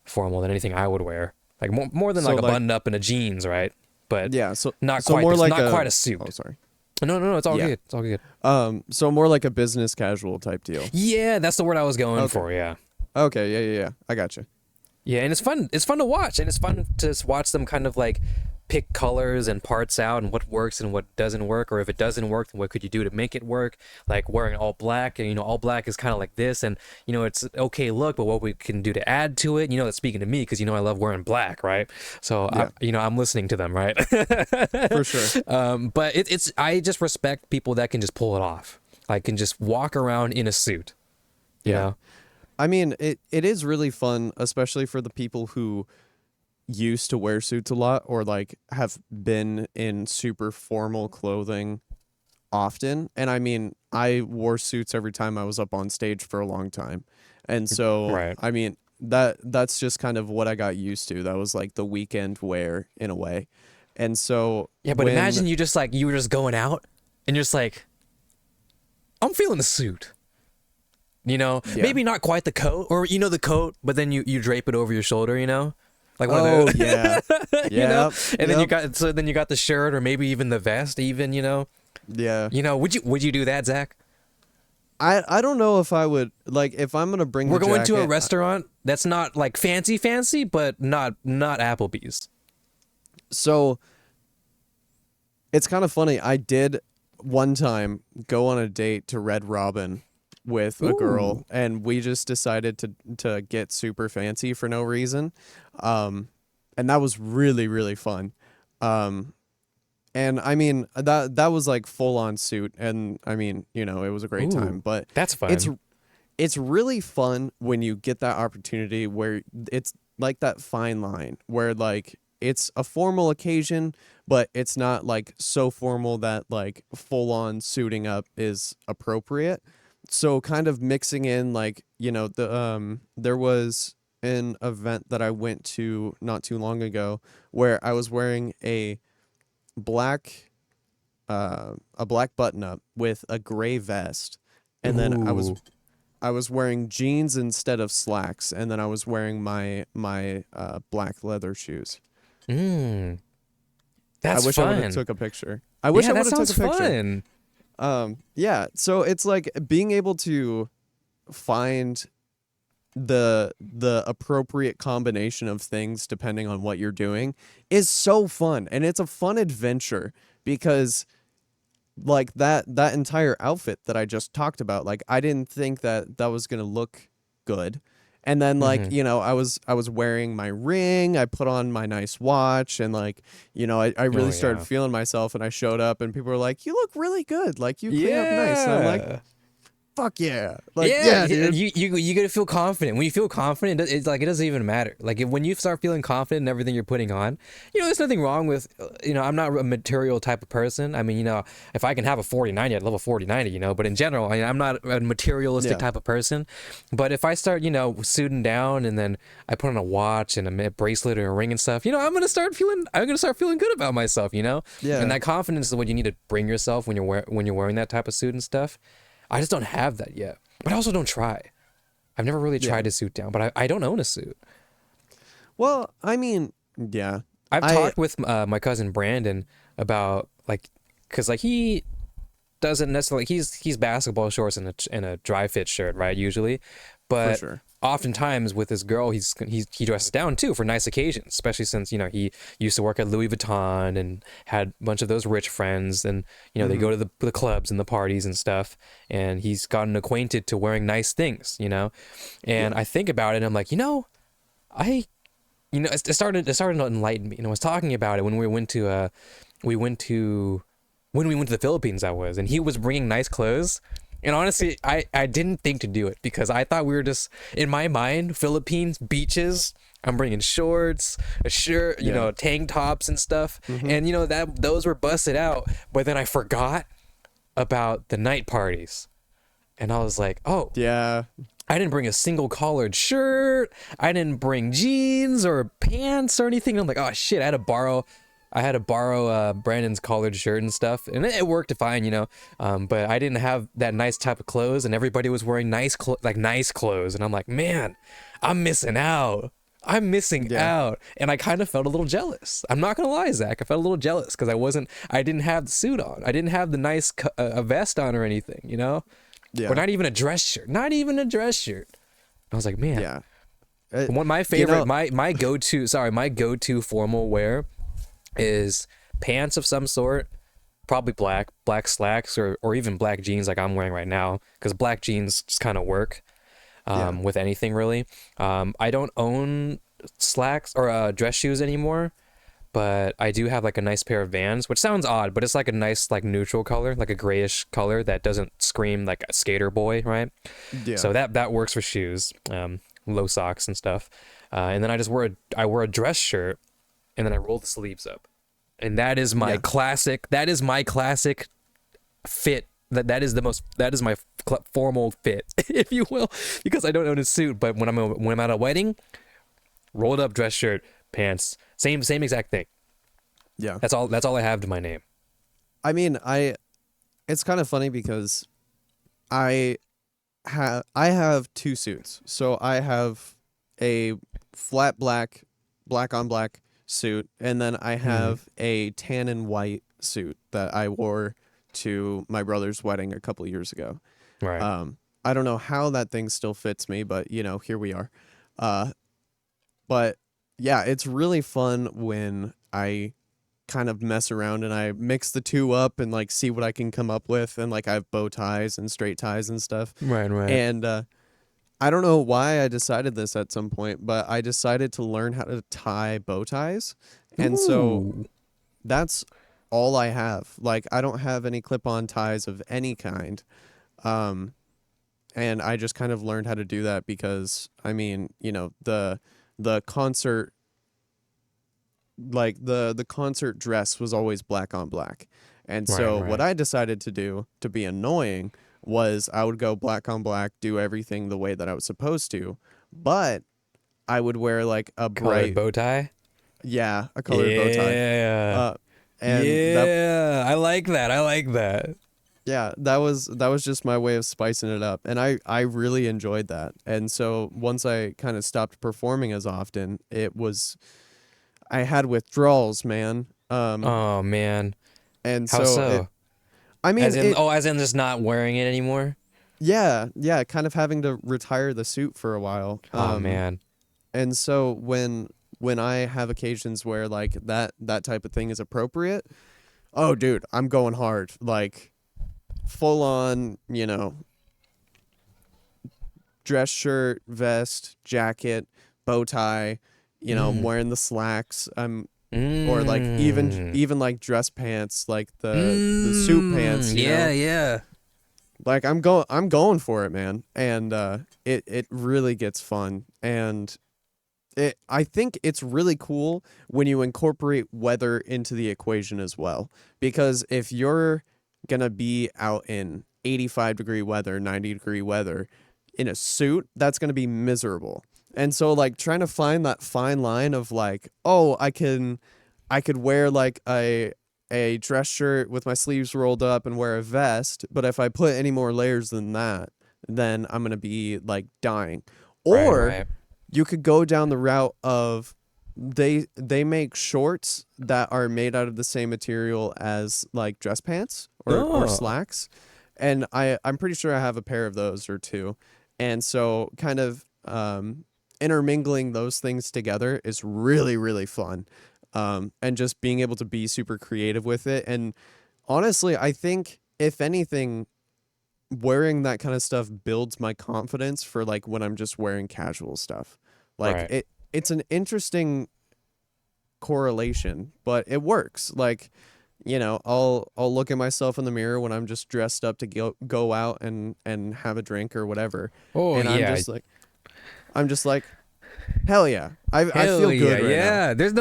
formal than anything I would wear. Like more than like a button up and a jeans, right? But not quite a suit. Oh, sorry. No, it's all good. It's all good. So more like a business casual type deal. Yeah, that's the word I was going for. Yeah. Okay. Yeah. I gotcha. Yeah, and it's fun. It's fun to watch, and it's fun to watch them kind of like pick colors and parts out and what works and what doesn't work, or if it doesn't work, then what could you do to make it work? Like wearing all black, and all black is kind of like this, and it's okay look, but what we can do to add to it. That's speaking to me because I love wearing black, right? So I'm listening to them, right? For sure. But I just respect people that can just pull it off, like can just walk around in a suit. You know? I mean, it is really fun, especially for the people who used to wear suits a lot, or like have been in super formal clothing often. And I mean, I wore suits every time I was up on stage for a long time. And so, I mean, that's just kind of what I got used to. That was like the weekend wear in a way. And so but imagine you were just going out and you're just like, I'm feeling the suit. Maybe not quite the coat, or the coat, but then you drape it over your shoulder, like one of those. And then you got the shirt, or maybe even the vest, even. Would you do that, Zach? I don't know if I would, like, if I'm gonna bring. We're going to a restaurant that's not like fancy, but not Applebee's. So it's kind of funny. I did one time go on a date to Red Robin with a girl, and we just decided to get super fancy for no reason, and that was really, really fun. And I mean that was like full on suit, and I mean it was a great time. But that's fun. It's really fun when you get that opportunity where it's like that fine line where like it's a formal occasion, but it's not like so formal that like full on suiting up is appropriate. So kind of mixing in like, there was an event that I went to not too long ago where I was wearing a black button up with a gray vest. And then I was wearing jeans instead of slacks. And then I was wearing my black leather shoes. That's I wish fun. I would have took a picture. I wish I would have took a picture. Fun. So it's like being able to find the appropriate combination of things depending on what you're doing is so fun, and it's a fun adventure because like that entire outfit that I just talked about, like I didn't think that was gonna look good. And then like, I was wearing my ring, I put on my nice watch, and like, I really started feeling myself, and I showed up and people were like, you look really good. Like you clean up nice. And I'm like, fuck yeah. Like, Yeah, dude. you gotta feel confident. When you feel confident, it's like it doesn't even matter. Like when you start feeling confident in everything you're putting on, there's nothing wrong with, I'm not a material type of person. I mean, if I can have a 4090, I'd love a 4090, But in general, I'm not a materialistic type of person. But if I start, suiting down and then I put on a watch and a bracelet or a ring and stuff, I'm gonna start feeling good about myself, Yeah. And that confidence is what you need to bring yourself when you're wearing that type of suit and stuff. I just don't have that yet. But I also don't try. I've never really tried to suit down, but I don't own a suit. Well, I mean, yeah. I've talked with my cousin Brandon about because he doesn't necessarily he's basketball shorts and a dry fit shirt, right? Usually, but For sure. oftentimes with his girl, he dresses down too for nice occasions, especially since he used to work at Louis Vuitton and had a bunch of those rich friends, and they go to the clubs and the parties and stuff, and he's gotten acquainted to wearing nice things, and I think about it and I'm like, it started to enlighten me. I was talking about it when we went to the Philippines, and he was bringing nice clothes. And honestly, I didn't think to do it because I thought we were just, in my mind, Philippines, beaches, I'm bringing shorts, a shirt, tank tops and stuff. And, those were busted out. But then I forgot about the night parties. And I was like, oh. Yeah. I didn't bring a single collared shirt. I didn't bring jeans or pants or anything. I'm like, oh, shit, I had to borrow Brandon's collared shirt and stuff, and it worked fine, but I didn't have that nice type of clothes, and everybody was wearing nice clothes, and I'm like, man, I'm missing out. And I kind of felt a little jealous. I'm not gonna lie, Zach, I felt a little jealous because I didn't have the suit on. I didn't have the nice a vest on or anything, or not even a dress shirt. I was like, man. Yeah. My favorite, my go-to formal wear is pants of some sort, probably black slacks or even black jeans like I'm wearing right now, because black jeans just kind of work with anything really. I don't own slacks or dress shoes anymore, but I do have like a nice pair of Vans, which sounds odd, but it's like a nice like neutral color, like a grayish color that doesn't scream like a skater boy, right? Yeah. So that works for shoes, low socks and stuff. And then I wore a dress shirt, and then I roll the sleeves up, and that is my classic. That is my classic fit. That is my formal fit, if you will, because I don't own a suit. But when I'm at a wedding, rolled up dress shirt, pants, same exact thing. Yeah. That's all I have to my name. I mean, it's kind of funny because I have two suits. So I have a flat black on black suit, and then I have a tan and white suit that I wore to my brother's wedding a couple years ago. Right. I don't know how that thing still fits me, but here we are. But yeah, it's really fun when I kind of mess around and I mix the two up and like see what I can come up with, and like I have bow ties and straight ties and stuff. Right. And I don't know why I decided this at some point, but I decided to learn how to tie bow ties. And so that's all I have. Like, I don't have any clip-on ties of any kind. And I just kind of learned how to do that because, I mean, the concert, like the concert dress was always black on black. And so what I decided to do to be annoying was I would go black on black, do everything the way that I was supposed to, but I would wear like a bright colored bow tie. Yeah, a colored bow tie. Yeah. I like that. Yeah, that was just my way of spicing it up, and I really enjoyed that. And so once I kind of stopped performing as often, I had withdrawals, man. Oh man. And How so? I mean, as in just not wearing it anymore. Yeah, kind of having to retire the suit for a while. Oh man. And so when I have occasions where like that type of thing is appropriate, oh dude, I'm going hard. Like full on, dress shirt, vest, jacket, bow tie, I'm wearing the slacks. Or like even like dress pants, like the suit pants. Yeah. Like I'm going for it, man. And it really gets fun. And I think it's really cool when you incorporate weather into the equation as well. Because if you're gonna be out in 85-degree weather, 90-degree weather in a suit, that's gonna be miserable. And so like trying to find that fine line of like, oh, I could wear like a dress shirt with my sleeves rolled up and wear a vest, but if I put any more layers than that, then I'm gonna be like dying. Right, Or right. you could go down the route of they make shorts that are made out of the same material as like dress pants or Oh, slacks. And I'm pretty sure I have a pair of those or two. And so kind of intermingling those things together is really, really fun. And just being able to be super creative with it. And honestly, I think if anything, wearing that kind of stuff builds my confidence for like when I'm just wearing casual stuff. Like right. it's an interesting correlation, but it works. Like, I'll look at myself in the mirror when I'm just dressed up to go out and have a drink or whatever. Oh And yeah. I'm just like, hell yeah. I Hell feel yeah, good right now. yeah. There's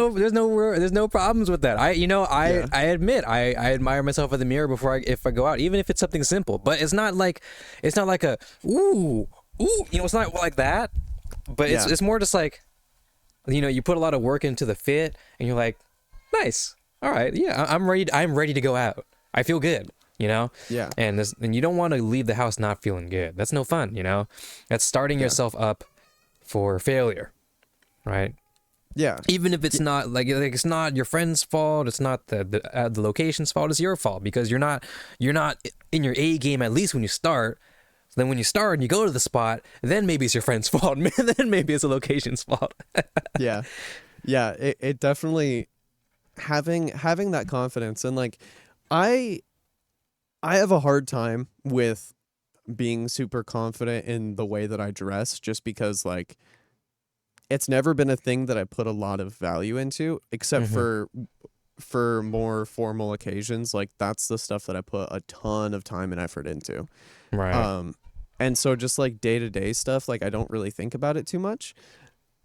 no problems with that. Yeah. I admit I admire myself in the mirror before if I go out, even if it's something simple. But it's not like a ooh ooh. It's not like that. But Yeah. it's more just like, you put a lot of work into the fit, and you're like, nice, all right, yeah, I'm ready to go out. I feel good. Yeah. And you don't want to leave the house not feeling good. That's no fun. That's starting Yeah. yourself up for failure, right? Yeah. Even if it's not like it's not your friend's fault, it's not the location's fault, it's your fault because you're not in your A game at least when you start. So then when you start and you go to the spot, then maybe it's your friend's fault, and then maybe it's the location's fault. Yeah. Yeah. It definitely having that confidence and like I I have a hard time with being super confident in the way that I dress just because like it's never been a thing that I put a lot of value into except Hmm. for more formal occasions. Like that's the stuff that I put a ton of time and effort into. Right. Um and so just like day-to-day stuff, like I don't really think about it too much.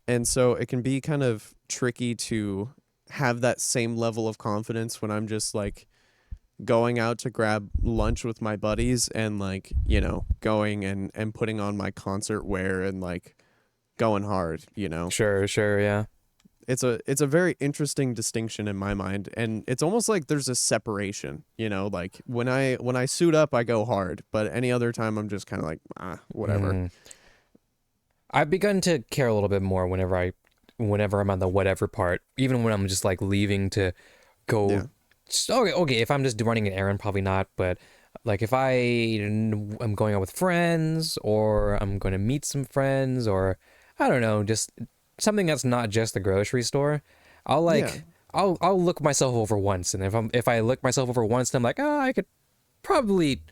And so it can be kind of tricky to have that same level of confidence when I'm just like going out to grab lunch with my buddies and like, going and putting on my concert wear and like going hard. Sure, sure, yeah. It's a very interesting distinction in my mind, and it's almost like there's a separation, like when I suit up I go hard, but any other time I'm just kind of like whatever. Mm. I've begun to care a little bit more whenever I'm on the whatever part, even when I'm just like leaving to Yeah. go. Okay, if I'm just running an errand, probably not. But like if I'm going out with friends, or I'm going to meet some friends, or I don't know, just something that's not just the grocery store, I'll Yeah. like I'll look myself over once, and if I look myself over once, then I'm like, I could probably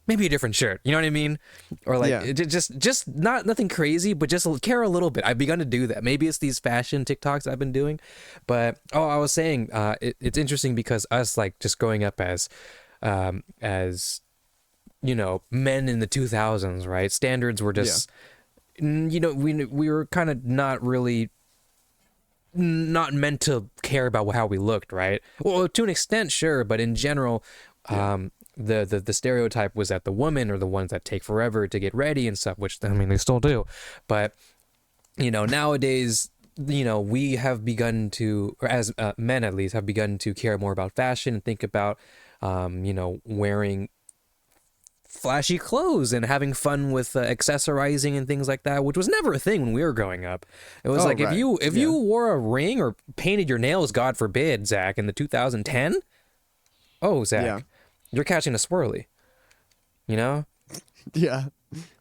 maybe a different shirt. You know what I mean? Or like Yeah. just not nothing crazy, but just care a little bit. I've begun to do that. Maybe it's these fashion TikToks I've been doing, but I was saying, it's interesting because us like just growing up as men in the 2000s, right? Standards were Yeah. just we were kind of not meant to care about how we looked, right? Well, to an extent, sure, but in general, Yeah. the stereotype was that the women are the ones that take forever to get ready and stuff, which I mean they still do, but nowadays, we have begun to, or as men at least, have begun to care more about fashion and think about, wearing flashy clothes and having fun with accessorizing and things like that, which was never a thing when we were growing up. It was Oh, like right. if Yeah. you wore a ring or painted your nails, God forbid, Zach, in the 2010, oh Yeah. Zach, you're catching a swirly, you know? Yeah.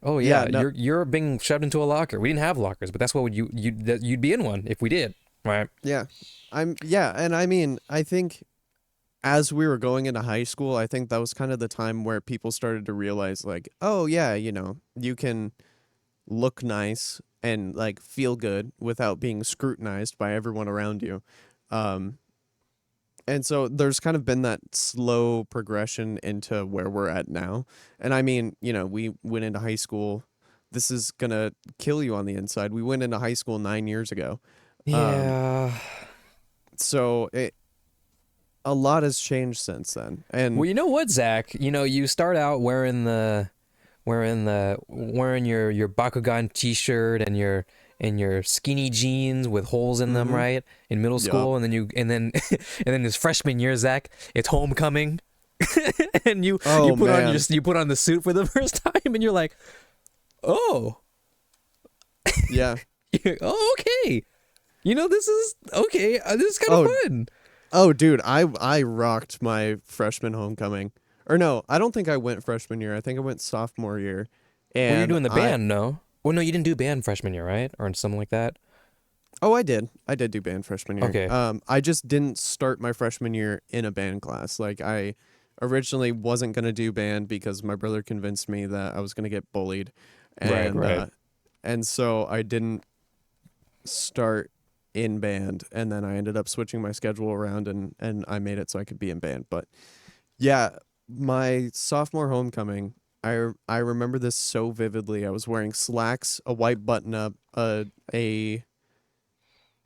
Oh Yeah. yeah, No. you're being shoved into a locker. We didn't have lockers, but that's what you'd be in one if we did, right? Yeah. Yeah, and I mean, I think as we were going into high school, I think that was kind of the time where people started to realize like, oh yeah, you can look nice and like feel good without being scrutinized by everyone around you. Um And so there's kind of been that slow progression into where we're at now. And I mean, we went into high school. This is going to kill you on the inside. We went into high school 9 years ago. Yeah. So a lot has changed since then. And Well, you know what, Zach? You start out wearing your Bakugan t-shirt and your skinny jeans with holes in them, right? In middle school, and then and then this freshman year, Zach, it's homecoming, and you put on the suit for the first time, and you're like, oh, yeah, oh, okay, this is okay. This is kind of fun. Oh, dude, I rocked my freshman homecoming. Or no, I don't think I went freshman year. I think I went sophomore year. And Were you doing the band? No. Well, no, you didn't do band freshman year, right? Or something like that. Oh, I did. I did do band freshman year. Okay. I just didn't start my freshman year in a band class. Like, I originally wasn't going to do band because my brother convinced me that I was going to get bullied. And, right. And so I didn't start in band. And then I ended up switching my schedule around and I made it so I could be in band. But yeah, my sophomore homecoming, I remember this so vividly. I was wearing slacks, a white button-up, a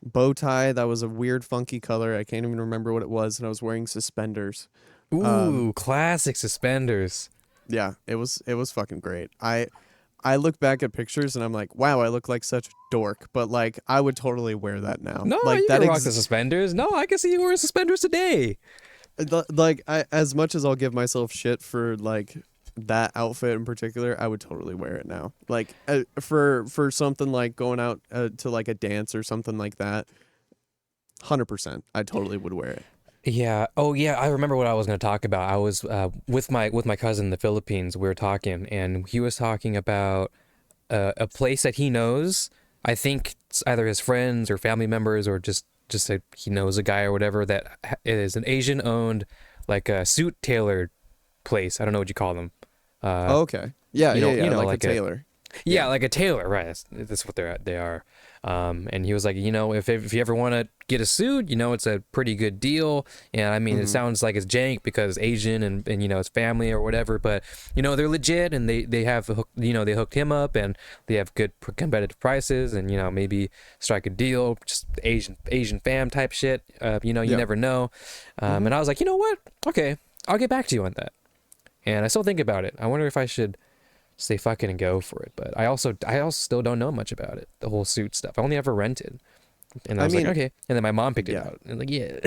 bow tie that was a weird, funky color. I can't even remember what it was, and I was wearing suspenders. Ooh, classic suspenders. Yeah, it was fucking great. I look back at pictures and I'm like, wow, I look like such a dork, but like I would totally wear that now. No, like you that can rock the suspenders. No, I can see you wearing suspenders today. Like as much as I'll give myself shit for like that outfit in particular, I would totally wear it now. Like for something like going out to like a dance or something like that, 100%, I totally would wear it. Yeah. Oh, yeah. I remember what I was going to talk about. I was with my cousin in the Philippines. We were talking, and he was talking about a place that he knows. I think it's either his friends or family members, or just he knows a guy or whatever that is an Asian-owned, like a suit tailor place. I don't know what you call them. Okay. Yeah, like a tailor. Yeah, like a tailor, right? That's what they are. And he was like, if you ever want to get a suit, it's a pretty good deal. And I mean, it sounds like it's jank because Asian and it's family or whatever, but they're legit, and they have they hooked him up, and they have good competitive prices, and maybe strike a deal, just Asian fam type shit. You never know. And I was like, you know what? Okay, I'll get back to you on that. And I still think about it. I wonder if I should say fuck it and go for it. But I also still don't know much about it, the whole suit stuff. I only ever rented. And I was like, okay. And then my mom picked it out. And like, yeah.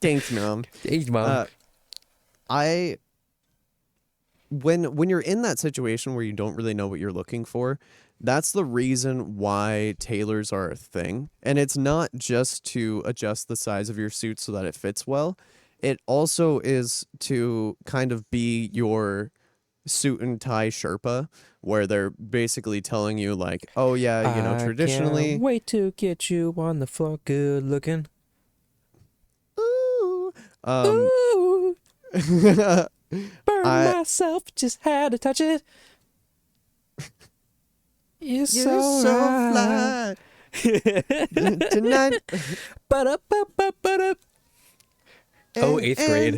Thanks, Mom. Thanks, Mom. When you're in that situation where you don't really know what you're looking for, that's the reason why tailors are a thing. And it's not just to adjust the size of your suit so that it fits well. It also is to kind of be your suit and tie Sherpa, where they're basically telling you like, oh yeah, traditionally. I can't wait to get you on the floor, good looking. Ooh. Ooh. Burn myself, just had to touch it. You're so fly. Tonight. Ba-da-ba-ba-ba-da. Oh, 8th grade.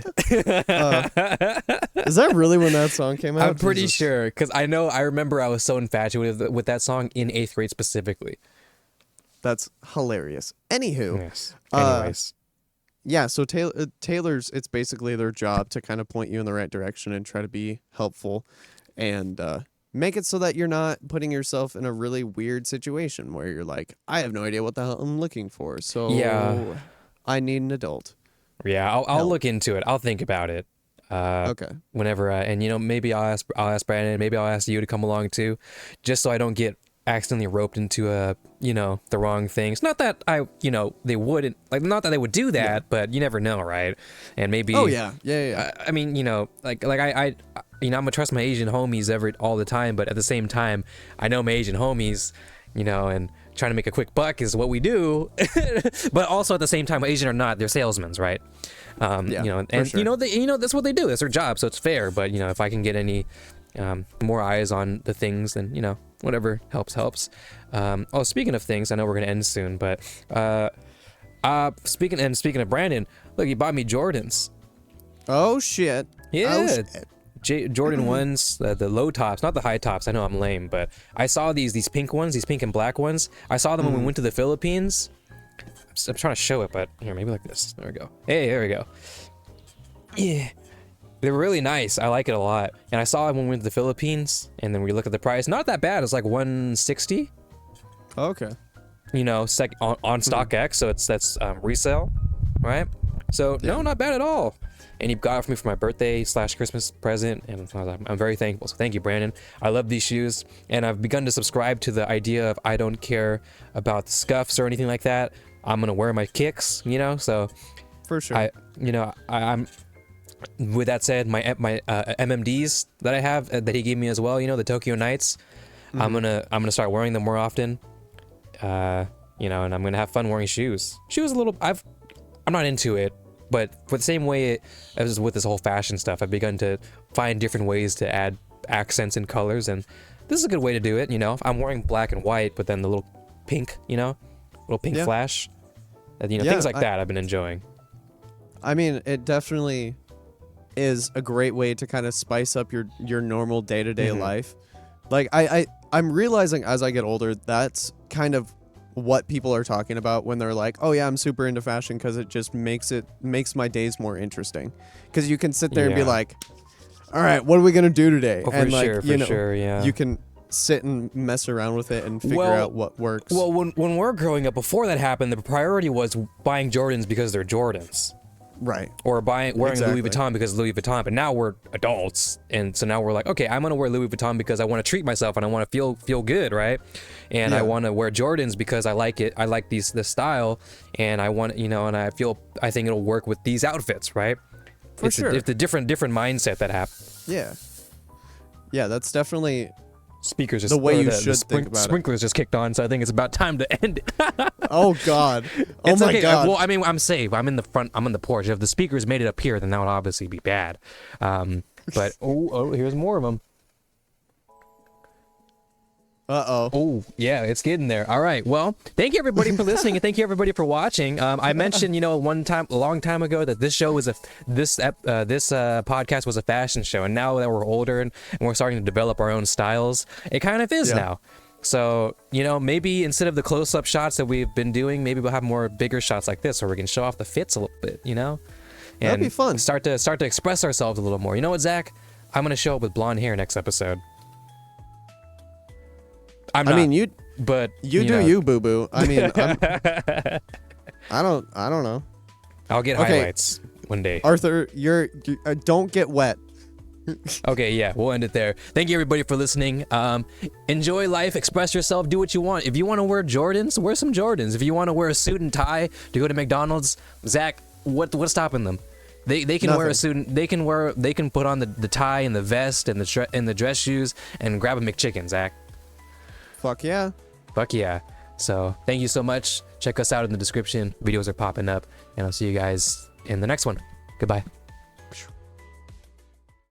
Is that really when that song came out? I'm pretty sure, because I remember I was so infatuated with that song in 8th grade specifically. That's hilarious. Anywho. Yes. Anyways. Yeah, so tailors, it's basically their job to kind of point you in the right direction and try to be helpful and make it so that you're not putting yourself in a really weird situation where you're like, I have no idea what the hell I'm looking for, so yeah. I need an adult. Yeah, I'll look into it. I'll think about it. Okay. Whenever and maybe I'll ask Brandon, maybe I'll ask you to come along too, just so I don't get accidentally roped into the wrong things. Not that they wouldn't, like, not that they would do that, but you never know, right? And maybe. Oh yeah. I mean, like I I'm gonna trust my Asian homies all the time, but at the same time, I know my Asian homies, and trying to make a quick buck is what we do. But also at the same time, Asian or not, they're salesmen, right? And sure. that's what they do. That's their job, so it's fair. But if I can get any more eyes on the things, then whatever helps. Speaking of things, I know we're gonna end soon, but speaking of Brandon, Look, he bought me Jordans. Oh shit. Yeah. Oh, shit. Jordan ones, the low tops, not the high tops. I know I'm lame, but I saw these pink ones, these pink and black ones. I saw them when we went to the Philippines. I'm trying to show it, but here, maybe like this. There we go. Hey, there we go. Yeah. They were really nice. I like it a lot. And I saw it when we went to the Philippines, and then we look at the price. Not that bad. It's like $160. Okay. You know, on StockX, so that's resale, right? So no, not bad at all. And he got it for me for my birthday / Christmas present, and I'm very thankful. So thank you, Brandon. I love these shoes, and I've begun to subscribe to the idea of I don't care about the scuffs or anything like that. I'm gonna wear my kicks, you know. So For sure. I'm. With that said, my MMDs that I have that he gave me as well, you know, the Tokyo Nights. I'm gonna start wearing them more often. You know, and I'm gonna have fun wearing shoes. Shoes I'm not into it, but for the same way as with this whole fashion stuff, I've begun to find different ways to add accents and colors, and this is a good way to do it. You know, I'm wearing black and white, but then the little pink, you know, little pink flash, you know, things like that I've been enjoying. I mean, it definitely is a great way to kind of spice up your normal day-to-day life. Like I'm realizing as I get older, that's kind of what people are talking about when they're like, oh yeah, I'm super into fashion, because it just makes my days more interesting, because you can sit there and be like, all right, what are we gonna do today? Oh, and like, for sure, yeah. You can sit and mess around with it and figure out what works. Well, when we're growing up, before that happened, the priority was buying Jordans because they're Jordans. Right. Or wearing Louis Vuitton because Louis Vuitton. But now we're adults, and so now we're like, okay, I'm gonna wear Louis Vuitton because I want to treat myself and I want to feel good, right? And I want to wear Jordans because I like it. I like this style, and I want, you know, and I think it'll work with these outfits, right? For sure. It's a different mindset that happens. Yeah. Yeah, that's definitely Speakers just the way you should think about sprinklers just kicked on, so I think it's about time to end it. Oh God! Oh it's my okay. God! Well, I mean, I'm safe. I'm in the front. I'm on the porch. If the speakers made it up here, then that would obviously be bad. But here's more of them. Oh, yeah, it's getting there. All right. Well, thank you everybody for listening, and thank you everybody for watching. I mentioned, you know, a long time ago, that this show was this podcast was a fashion show, and now that we're older and we're starting to develop our own styles, it kind of is now. So, you know, maybe instead of the close-up shots that we've been doing, maybe we'll have more bigger shots like this, where we can show off the fits a little bit, you know, and that'd be fun. Start to express ourselves a little more. You know what, Zach? I'm gonna show up with blonde hair next episode. I mean, you do you, boo boo. I mean, I don't know. I'll get highlights one day. Arthur, you don't get wet. Okay, yeah, we'll end it there. Thank you everybody for listening. Enjoy life, express yourself, do what you want. If you want to wear Jordans, wear some Jordans. If you want to wear a suit and tie to go to McDonald's, Zach, what's stopping them? They can wear a suit. They can put on the tie and the vest and the dress shoes and grab a McChicken, Zach. Fuck yeah. Fuck yeah. So thank you so much. Check us out in the description. Videos are popping up, and I'll see you guys in the next one. Goodbye.